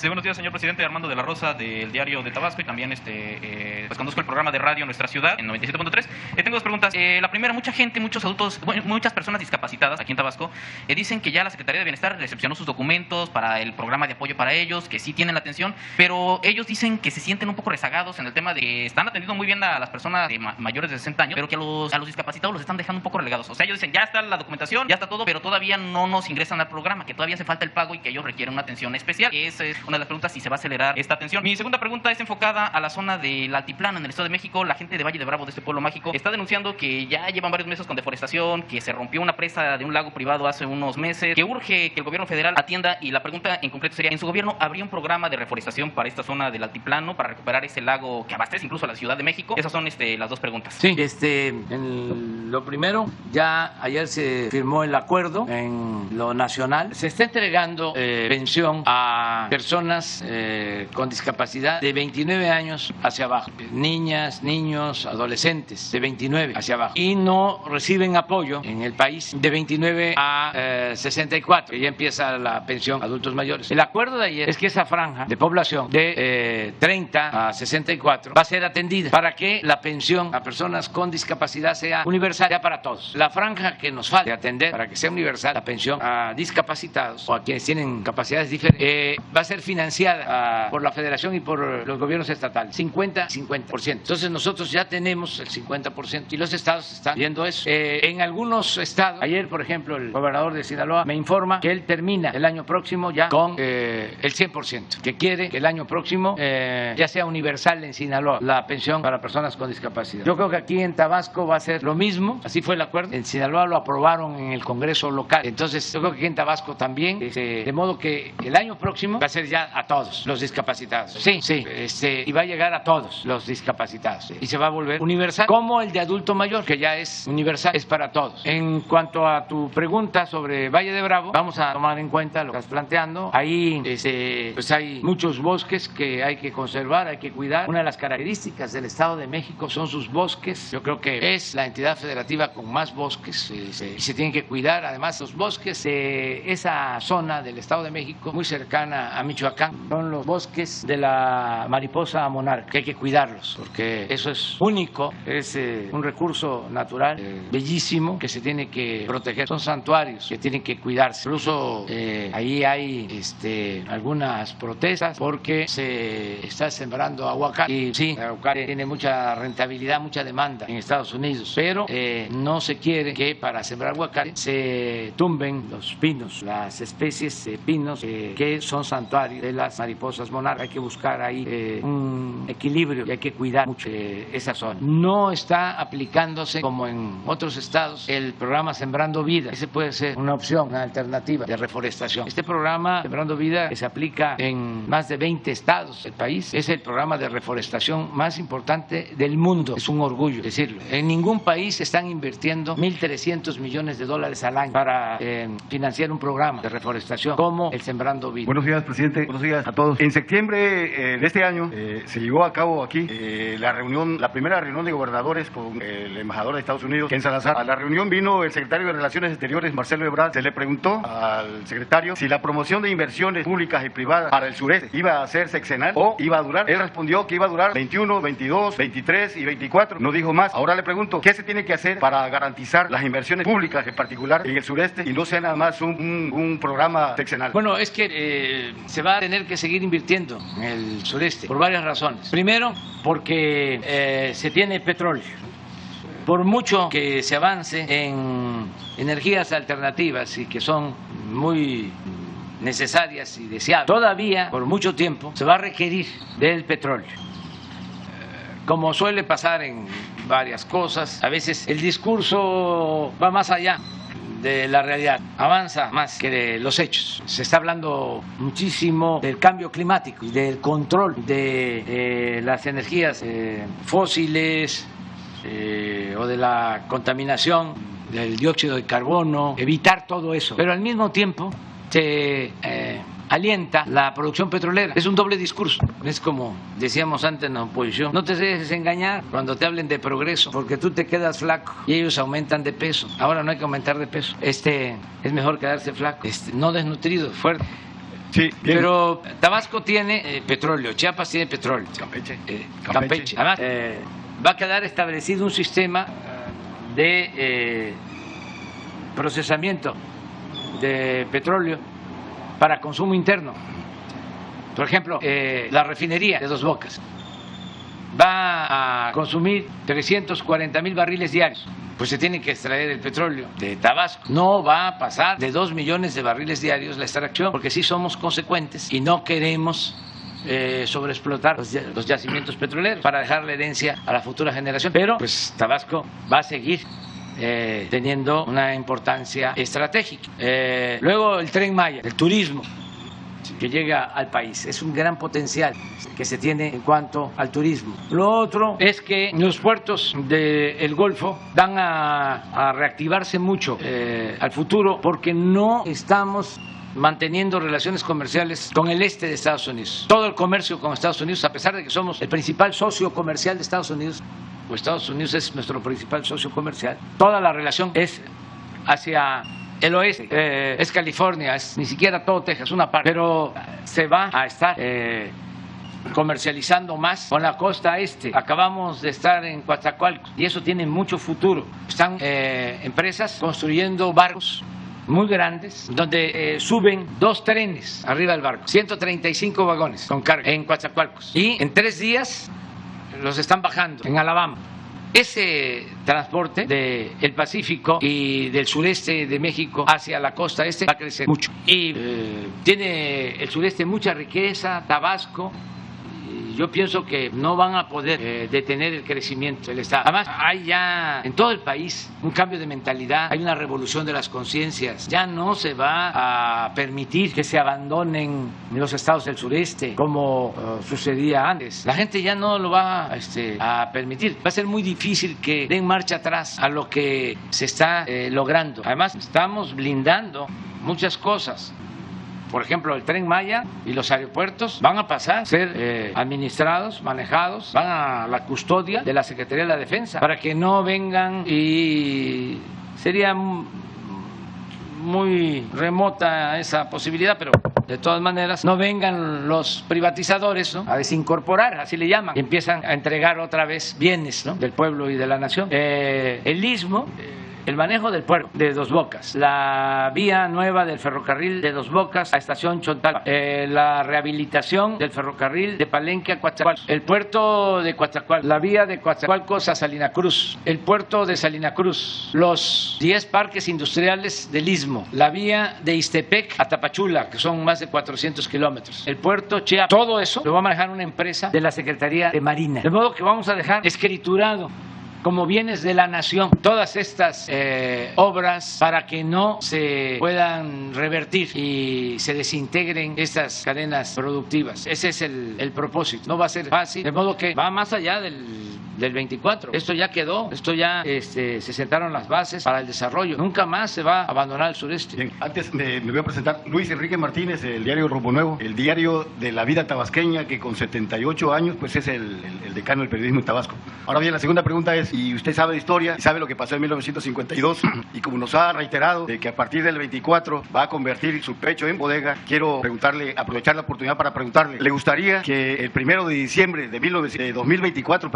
Buenos días, señor presidente. Armando de la Rosa, del Diario de Tabasco, y también pues conduzco el programa de radio Nuestra Ciudad en 97.3. Tengo dos preguntas. La primera, muchos adultos, muchas personas discapacitadas aquí en Tabasco dicen que ya la Secretaría de Bienestar recepcionó sus documentos para el programa de apoyo para ellos, que sí tienen la atención, pero ellos dicen que se sienten un poco rezagados en el tema de que están atendiendo muy bien a las personas de mayores de 60 años, pero que a los discapacitados los están dejando un poco relegados. O sea, ellos dicen, ya está la documentación, ya está todo, pero todavía no nos ingresan al programa, que todavía hace falta el pago y que ellos requieren una atención especial. Esa es una de las preguntas, si se va a acelerar esta atención. Mi segunda pregunta es enfocada a la zona del Altiplano en el Estado de México. La gente de Valle de Bravo, de este pueblo mágico, está denunciando que ya llevan varios meses con deforestación, que se rompió una presa de un lago privado hace unos meses, que urge que el gobierno federal atienda, y la pregunta en concreto sería, ¿en su gobierno habría un programa de reforestación para esta zona del Altiplano, para recuperar ese lago que abastece incluso a la Ciudad de México? Esas son las dos preguntas. Sí, lo primero, ya ayer se firmó el acuerdo en lo nacional. Se está entregando pensión a personas con discapacidad de 29 años hacia abajo, niñas, niños, adolescentes de 29 hacia abajo, y no reciben apoyo en el país de 29 a 64, que ya empieza la pensión a adultos mayores. El acuerdo de ayer es que esa franja de población de 30 a 64 va a ser atendida para que la pensión a personas con discapacidad sea universal, ya para todos. La franja que nos falta atender para que sea universal, la pensión a discapacitados o a quienes tienen capacidades diferentes, va a ser financiada por la Federación y por los gobiernos estatales, 50-50%. Entonces nosotros ya tenemos el 50% y los estados están viendo eso. En algunos estados, ayer por ejemplo el gobernador de Sinaloa me informa que él termina el año próximo ya con el 100%, que quiere que el año próximo ya sea universal en Sinaloa la pensión para personas con discapacidad. Yo creo que aquí en Tabasco va a ser lo mismo, así fue el acuerdo. En Sinaloa lo aprobaron en el Congreso local, entonces yo creo que aquí en Tabasco también, de modo que el año próximo va a ser ya a todos los discapacitados. Sí, y va a llegar a todos los discapacitados y se va a volver universal, como el de adulto mayor, que ya es universal, es para todos. En cuanto a tu pregunta sobre Valle de Bravo, vamos a tomar en cuenta lo que estás planteando. Ahí pues hay muchos bosques que hay que conservar, hay que cuidar. Una de las características del Estado de México son sus bosques. Yo creo que es la entidad federativa con más bosques y se tienen que cuidar. Además, los bosques de esa zona del Estado de México, muy cercana a Michoacán, son los bosques de la mariposa monarca, que hay que cuidarlos porque eso es único, es un recurso natural bellísimo que se tiene que proteger. Son santuarios que tienen que cuidarse. Incluso ahí hay algunas protestas porque se está sembrando aguacate. Y sí, el aguacate tiene mucha rentabilidad, mucha demanda en Estados Unidos, pero no se quiere que para sembrar aguacate se tumben los pinos, las especies de pinos que son santuarios de las mariposas monarcas. Hay que buscar ahí un equilibrio y hay que cuidar mucho esa zona. No está aplicándose como en otros estados el programa Sembrando Vida. Ese puede ser una opción, una alternativa de reforestación. Este programa Sembrando Vida, que se aplica en más de 20 estados del país, es el programa de reforestación más importante del mundo. Es un orgullo decirlo. En ningún país están invirtiendo 1.300 millones de dólares al año para financiar un programa de reforestación como el Sembrando Vida. Buenos días, presidente. Buenos días a todos. En septiembre de este año se llevó a cabo aquí la primera reunión de gobernadores con el embajador de Estados Unidos, Ken Salazar. A la reunión vino el secretario de Relaciones Exteriores, Marcelo Ebrard. Se le preguntó al secretario si la promoción de inversiones públicas y privadas para el sureste iba a ser sexenal o iba a durar. Él respondió que iba a durar 21, 22, 23 y 24. No dijo más. Ahora le pregunto, ¿qué se tiene que hacer para garantizar las inversiones públicas, en particular en el sureste, y no sea nada más un programa sexenal? Bueno, es que se va a tener que seguir invirtiendo en el sureste por varias razones. Primero, porque se tiene petróleo. Por mucho que se avance en energías alternativas y que son muy necesarias y deseables, todavía por mucho tiempo se va a requerir del petróleo. Como suele pasar en varias cosas, a veces el discurso va más allá de la realidad, avanza más que de los hechos. Se está hablando muchísimo del cambio climático y del control de las energías fósiles o de la contaminación del dióxido de carbono, evitar todo eso, pero al mismo tiempo se alienta la producción petrolera. Es un doble discurso. Es como decíamos antes en la oposición: no te dejes engañar cuando te hablen de progreso, porque tú te quedas flaco y ellos aumentan de peso. Ahora no hay que aumentar de peso. Es mejor quedarse flaco, no desnutrido, fuerte. Sí, pero Tabasco tiene petróleo, Chiapas tiene petróleo, Campeche. Además, va a quedar establecido un sistema de procesamiento de petróleo para consumo interno. Por ejemplo, la refinería de Dos Bocas va a consumir 340,000 barriles diarios. Pues se tiene que extraer el petróleo de Tabasco. No va a pasar de 2 millones de barriles diarios la extracción, porque sí somos consecuentes y no queremos sobreexplotar los yacimientos petroleros para dejarle herencia a la futura generación. Pero pues Tabasco va a seguir teniendo una importancia estratégica. Luego el Tren Maya, el turismo que llega al país, es un gran potencial que se tiene en cuanto al turismo. Lo otro es que los puertos del Golfo van a reactivarse mucho al futuro, porque no estamos manteniendo relaciones comerciales con el este de Estados Unidos. Todo el comercio con Estados Unidos, a pesar de que somos el principal socio comercial de Estados Unidos, pues Estados Unidos es nuestro principal socio comercial, toda la relación es hacia el oeste, es California, es ni siquiera todo Texas, una parte, pero se va a estar comercializando más con la costa este. Acabamos de estar en Coatzacoalcos y eso tiene mucho futuro. Están empresas construyendo barcos muy grandes, donde suben 2 trenes arriba del barco, 135 vagones con carga en Coatzacoalcos, y en 3 días los están bajando en Alabama. Ese transporte del Pacífico y del sureste de México hacia la costa este va a crecer mucho. Y tiene el sureste mucha riqueza, Tabasco. Yo pienso que no van a poder detener el crecimiento del Estado. Además, hay ya en todo el país un cambio de mentalidad, hay una revolución de las conciencias. Ya no se va a permitir que se abandonen los estados del sureste como sucedía antes. La gente ya no lo va a permitir. Va a ser muy difícil que den marcha atrás a lo que se está logrando. Además, estamos blindando muchas cosas. Por ejemplo, el Tren Maya y los aeropuertos van a pasar a ser administrados, manejados, van a la custodia de la Secretaría de la Defensa, para que no vengan, y sería muy remota esa posibilidad, pero de todas maneras no vengan los privatizadores, ¿no?, a desincorporar, así le llaman, y empiezan a entregar otra vez bienes, ¿no?, del pueblo y de la nación. El Istmo, el manejo del puerto de Dos Bocas, la vía nueva del ferrocarril de Dos Bocas a Estación Chontalpa, la rehabilitación del ferrocarril de Palenque a Coatzacoalcos, el puerto de Coatzacoalcos, la vía de Coatzacoalcos a Salina Cruz, el puerto de Salina Cruz, los 10 parques industriales del Istmo, la vía de Ixtepec a Tapachula, que son más de 400 kilómetros, el puerto Chiapas. Todo eso lo va a manejar una empresa de la Secretaría de Marina. De modo que vamos a dejar escriturado como bienes de la nación todas estas obras para que no se puedan revertir y se desintegren estas cadenas productivas. Ese es el propósito. No va a ser fácil, de modo que va más allá del 24. Esto ya quedó, esto ya se sentaron las bases para el desarrollo. Nunca más se va a abandonar el sureste. Bien, antes me voy a presentar. Luis Enrique Martínez, el diario Rumbo Nuevo, el diario de la vida tabasqueña, que con 78 años pues es el decano del periodismo en Tabasco. Ahora bien, la segunda pregunta es, y usted sabe de historia, y sabe lo que pasó en 1952, y como nos ha reiterado de que a partir del 24 va a convertir su pecho en bodega, quiero preguntarle, aprovechar la oportunidad para preguntarle, ¿le gustaría que el 1 de diciembre de 2024,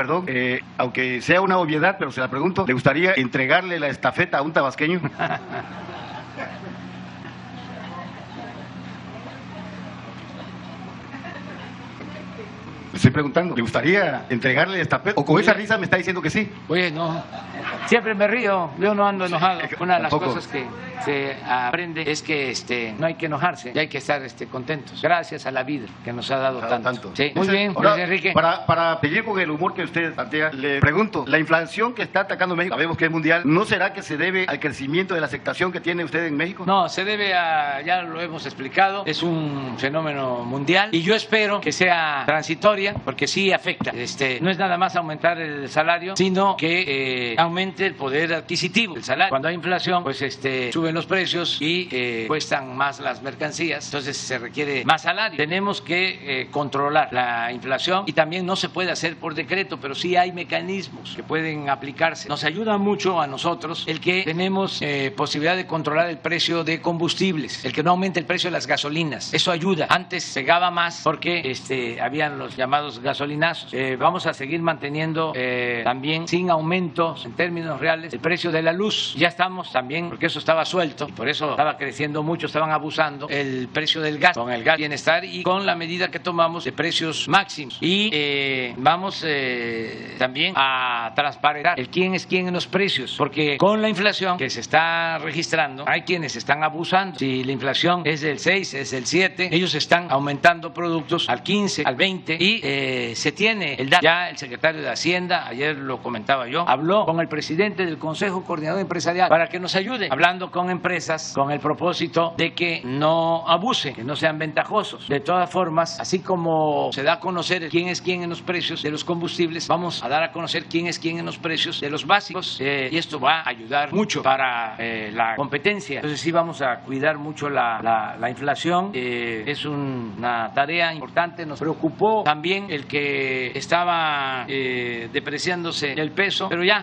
aunque sea una obviedad, pero se la pregunto, ¿le gustaría entregarle la estafeta a un tabasqueño? Estoy preguntando, ¿le gustaría entregarle esta estafeta? ¿O con esa risa me está diciendo que sí? Oye, no, siempre me río, yo no ando enojado. Una de las cosas que se aprende es que no hay que enojarse, y hay que estar contentos, gracias a la vida que nos ha dado tanto. Sí. Muy bien, ahora, Luis Enrique. Para seguir con el humor que usted plantea, le pregunto, la inflación que está atacando México, sabemos que es mundial, ¿no será que se debe al crecimiento de la aceptación que tiene usted en México? No, se debe a, ya lo hemos explicado, es un fenómeno mundial y yo espero que sea transitoria, porque sí afecta. No es nada más aumentar el salario, sino que aumente el poder adquisitivo del salario. Cuando hay inflación, pues suben los precios y cuestan más las mercancías, entonces se requiere más salario. Tenemos que controlar la inflación y también no se puede hacer por decreto, pero sí hay mecanismos que pueden aplicarse. Nos ayuda mucho a nosotros el que tenemos posibilidad de controlar el precio de combustibles, el que no aumente el precio de las gasolinas. Eso ayuda. Antes pegaba más porque habían los llamados gasolinazos. Vamos a seguir manteniendo también sin aumentos en términos reales el precio de la luz. Ya estamos también, porque eso estaba suelto y por eso estaba creciendo mucho, estaban abusando el precio del gas, con el gas bienestar y con la medida que tomamos de precios máximos. Y vamos también a transparentar el quién es quién en los precios, porque con la inflación que se está registrando hay quienes están abusando. Si la inflación es del 6, es del 7, ellos están aumentando productos al 15, al 20 y se tiene el dato. Ya el secretario de Hacienda, ayer lo comentaba yo, habló con el presidente del Consejo Coordinador Empresarial para que nos ayude, hablando con empresas con el propósito de que no abusen, que no sean ventajosos. De todas formas, así como se da a conocer quién es quién en los precios de los combustibles, vamos a dar a conocer quién es quién en los precios de los básicos y esto va a ayudar mucho para la competencia. Entonces sí vamos a cuidar mucho la inflación. Es una tarea importante. Nos preocupó también el que estaba depreciándose el peso, pero ya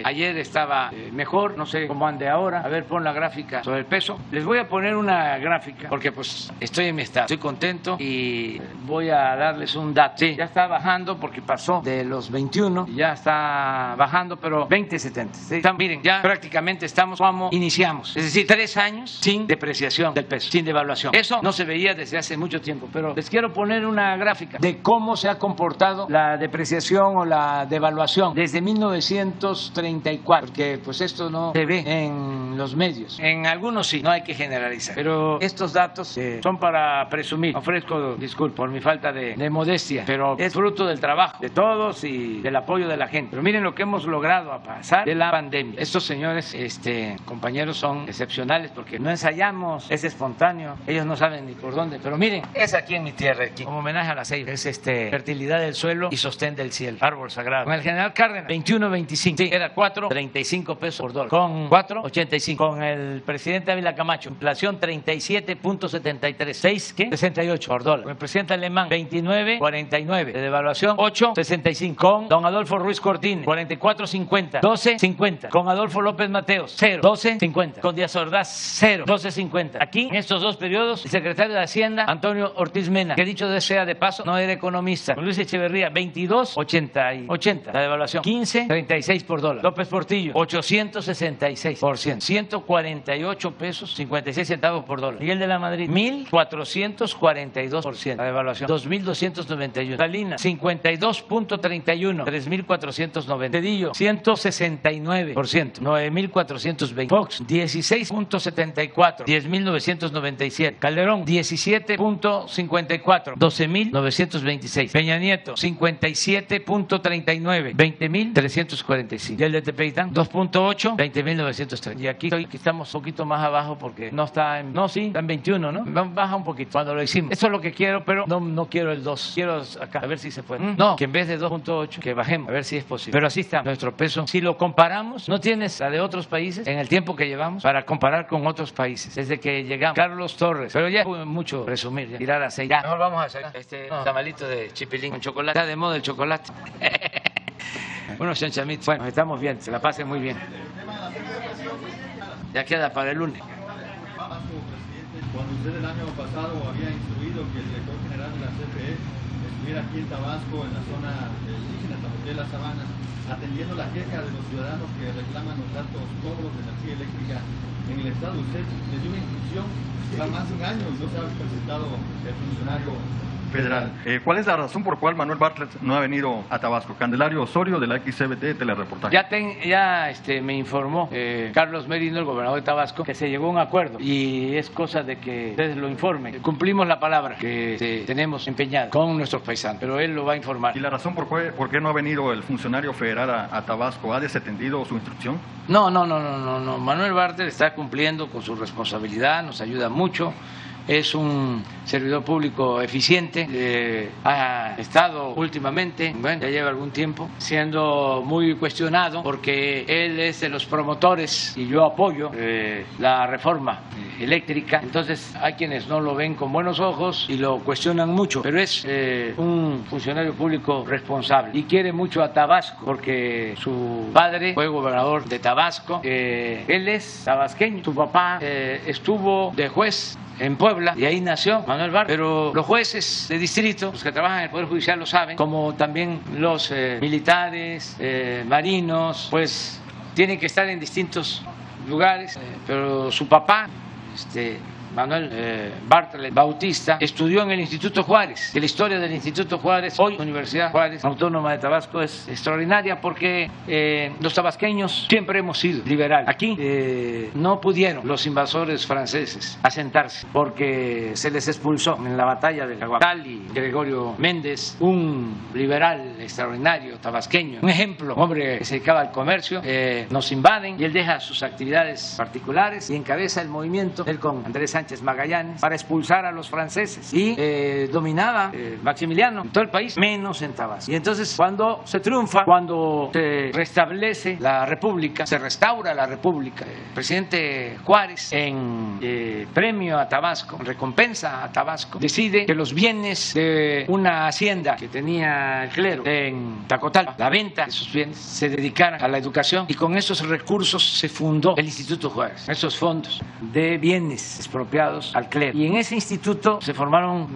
ayer estaba mejor, no sé cómo ande ahora. A ver, pon la gráfica sobre el peso. Les voy a poner una gráfica porque pues estoy en mi estado, estoy contento y voy a darles un dato. Sí, ya está bajando porque pasó de los 21, ya está bajando, pero 20.70. ¿Sí? Miren, ya prácticamente estamos como iniciamos, es decir, 3 años sin depreciación del peso, sin devaluación. Eso no se veía desde hace mucho tiempo, pero les quiero poner una gráfica de cómo se ha comportado la depreciación o la devaluación desde 1934, porque pues esto no se ve en los medios. En algunos sí, no hay que generalizar, pero estos datos son para presumir. Ofrezco disculpas por mi falta de modestia, pero es fruto del trabajo de todos y del apoyo de la gente. Pero miren lo que hemos logrado a pasar de la pandemia. Estos señores, compañeros, son excepcionales porque no ensayamos, es espontáneo, ellos no saben ni por dónde, pero miren, es aquí en mi tierra, aquí, como homenaje a la ceiba, es fertilidad del suelo y sostén del cielo, árbol sagrado. Con el general Cárdenas, 21.25, sí, era 4.35 pesos por dólar, con 4.85, con el presidente Ávila Camacho, inflación 37.73, 6, ¿qué? 68 por dólar. Con el presidente alemán, 29.49, de devaluación 8.65. Con don Adolfo Ruiz Cortines, 44.50, 12.50. Con Adolfo López Mateos, 0, 12.50. Con Díaz Ordaz, 0, 12.50. Aquí, en estos dos periodos, el secretario de Hacienda, Antonio Ortiz Mena, que dicho sea de paso, no era economista. Con Luis Echeverría, 22.80, la devaluación 15.36 por dólar. López Portillo, 866%, 148 pesos 56 centavos por dólar. Miguel de la Madrid, 1.442%, la devaluación 2.291. Salinas, 52.31, 3.490. Cedillo, 169%, 9.420. Fox, 16.74, 10.997. Calderón, 17.54, 12.926. Peña Nieto, 57.39, 20.345. Y el de Tepeitán, 2.8, 20.930. Y aquí estamos un poquito más abajo porque no está en... No, sí, está en 21, ¿no? Baja un poquito cuando lo hicimos. Eso es lo que quiero, pero no quiero el 2. Quiero acá, a ver si se puede. No, que en vez de 2.8, que bajemos, a ver si es posible. Pero así está nuestro peso. Si lo comparamos, no tienes la de otros países en el tiempo que llevamos para comparar con otros países. Desde que llegamos, Carlos Torres. Pero ya fue mucho resumir, ya. Tirar aceite. Mejor vamos a hacer tamalito de chipilín con chocolate. Está de moda el chocolate. Unos chanchamitos. Bueno, estamos bien, se la pasen muy bien. Ya queda para el lunes. Cuando usted el año pasado había instruido que el director general de la CFE estuviera aquí en Tabasco, en la zona indígena de las Sabanas, atendiendo la queja de los ciudadanos que reclaman los altos cobros de energía eléctrica en el estado, usted le dio una instrucción, va más de un año y no se ha presentado el funcionario federal. ¿Cuál es la razón por cual Manuel Bartlett no ha venido a Tabasco? Candelario Osorio, de la XCBT, telereportaje. Ya me informó Carlos Merino, el gobernador de Tabasco, que se llegó a un acuerdo y es cosa de que ustedes lo informen. Cumplimos la palabra que tenemos empeñada con nuestros paisanos, pero él lo va a informar. ¿Y la razón por qué no ha venido el funcionario federal a Tabasco? ¿Ha desatendido su instrucción? No. Manuel Bartlett está cumpliendo con su responsabilidad, nos ayuda mucho. Es un servidor público eficiente, ha estado últimamente, ya lleva algún tiempo, siendo muy cuestionado porque él es de los promotores y yo apoyo la reforma eléctrica. Entonces hay quienes no lo ven con buenos ojos y lo cuestionan mucho, pero es un funcionario público responsable y quiere mucho a Tabasco porque su padre fue gobernador de Tabasco, él es tabasqueño, su papá estuvo de juez en Puebla y ahí nació Manuel Bartlett, pero los jueces de distrito, los que trabajan en el Poder Judicial lo saben, como también los militares, marinos, pues tienen que estar en distintos lugares, pero su papá, Manuel Bartlett Bautista, estudió en el Instituto Juárez. Y la historia del Instituto Juárez, hoy Universidad Juárez Autónoma de Tabasco, es extraordinaria porque los tabasqueños siempre hemos sido liberales. Aquí no pudieron los invasores franceses asentarse porque se les expulsó en la batalla de Caguatal y Gregorio Méndez, un liberal extraordinario tabasqueño, un ejemplo, hombre que se dedicaba al comercio, nos invaden y él deja sus actividades particulares y encabeza el movimiento, él con Andrés Sánchez Magallanes, para expulsar a los franceses y dominaba Maximiliano en todo el país, menos en Tabasco. Y entonces cuando se triunfa, cuando se restablece la República, se restaura la República, el presidente Juárez en premio a Tabasco, en recompensa a Tabasco, decide que los bienes de una hacienda que tenía el clero en Tacotalpa, la venta de esos bienes, se dedicaran a la educación y con esos recursos se fundó el Instituto Juárez, esos fondos de bienes expropiados al clero. Y en ese instituto se formaron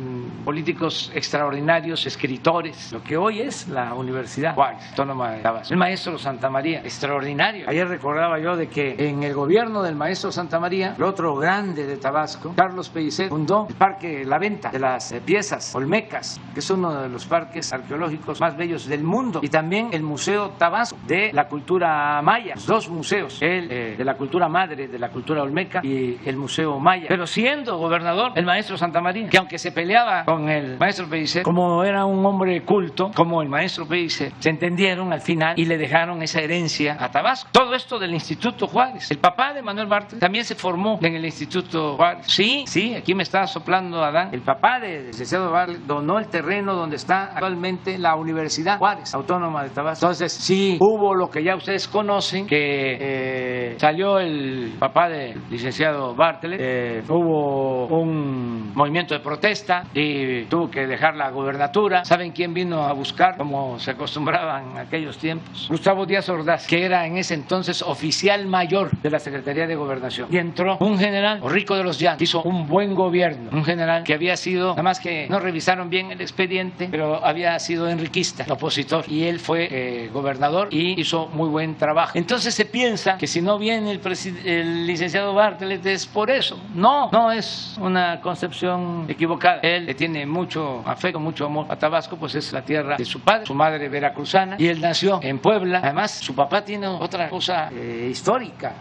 políticos extraordinarios, escritores, lo que hoy es la Universidad Juárez Autónoma de Tabasco. El maestro Santa María, extraordinario. Ayer recordaba yo de que en el gobierno del maestro Santa María, el otro grande de Tabasco, Carlos Pellicer, fundó el Parque La Venta de las Piezas Olmecas, que es uno de los parques arqueológicos más bellos del mundo, y también el Museo Tabasco de la cultura maya, los dos museos, el de la cultura madre, de la cultura olmeca, y el Museo Maya. Pero pero siendo gobernador el maestro Santamaría, que aunque se peleaba con el maestro Pellicer, como era un hombre culto, como el maestro Pellicer, se entendieron al final y le dejaron esa herencia a Tabasco. Todo esto del Instituto Juárez. El papá de Manuel Bartlett también se formó en el Instituto Juárez. Sí, aquí me está soplando Adán. El papá del licenciado Bartlett donó el terreno donde está actualmente la Universidad Juárez Autónoma de Tabasco. Entonces, sí, hubo lo que ya ustedes conocen, que salió el papá del licenciado Bartlett, hubo un movimiento de protesta y tuvo que dejar la gubernatura. ¿Saben quién vino a buscar, como se acostumbraban en aquellos tiempos? Gustavo Díaz Ordaz, que era en ese entonces oficial mayor de la Secretaría de Gobernación. Y entró un general, Rico de los Llanos, hizo un buen gobierno, un general que había sido, nada más que no revisaron bien el expediente, pero había sido enriquista, opositor, y él fue gobernador y hizo muy buen trabajo. Entonces se piensa que si no viene el licenciado Bartlett es por eso. No es una concepción equivocada. Él le tiene mucho afecto, mucho amor a Tabasco, pues es la tierra de su padre, su madre veracruzana, y él nació en Puebla. Además, su papá tiene otra cosa histórica.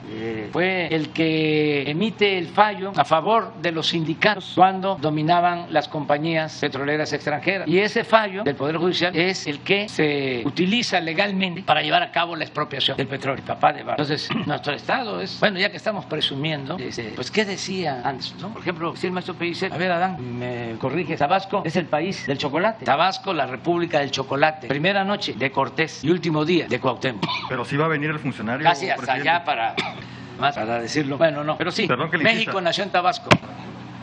Fue el que emite el fallo a favor de los sindicatos cuando dominaban las compañías petroleras extranjeras. Y ese fallo del Poder Judicial es el que se utiliza legalmente para llevar a cabo la expropiación del petróleo. El papá de Bartlett. Entonces, nuestro estado es, bueno, ya que estamos presumiendo, pues ¿qué decía antes, no? Por ejemplo, si el maestro Pellicer, a ver, Adán, me corrige, Tabasco es el país del chocolate. Tabasco, la república del chocolate. Primera noche de Cortés y último día de Cuauhtémoc. Pero sí va a venir el funcionario. Casi hasta allá para decirlo. Bueno, no, pero sí, México nació en Tabasco.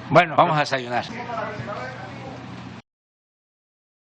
Bueno, vamos a desayunar.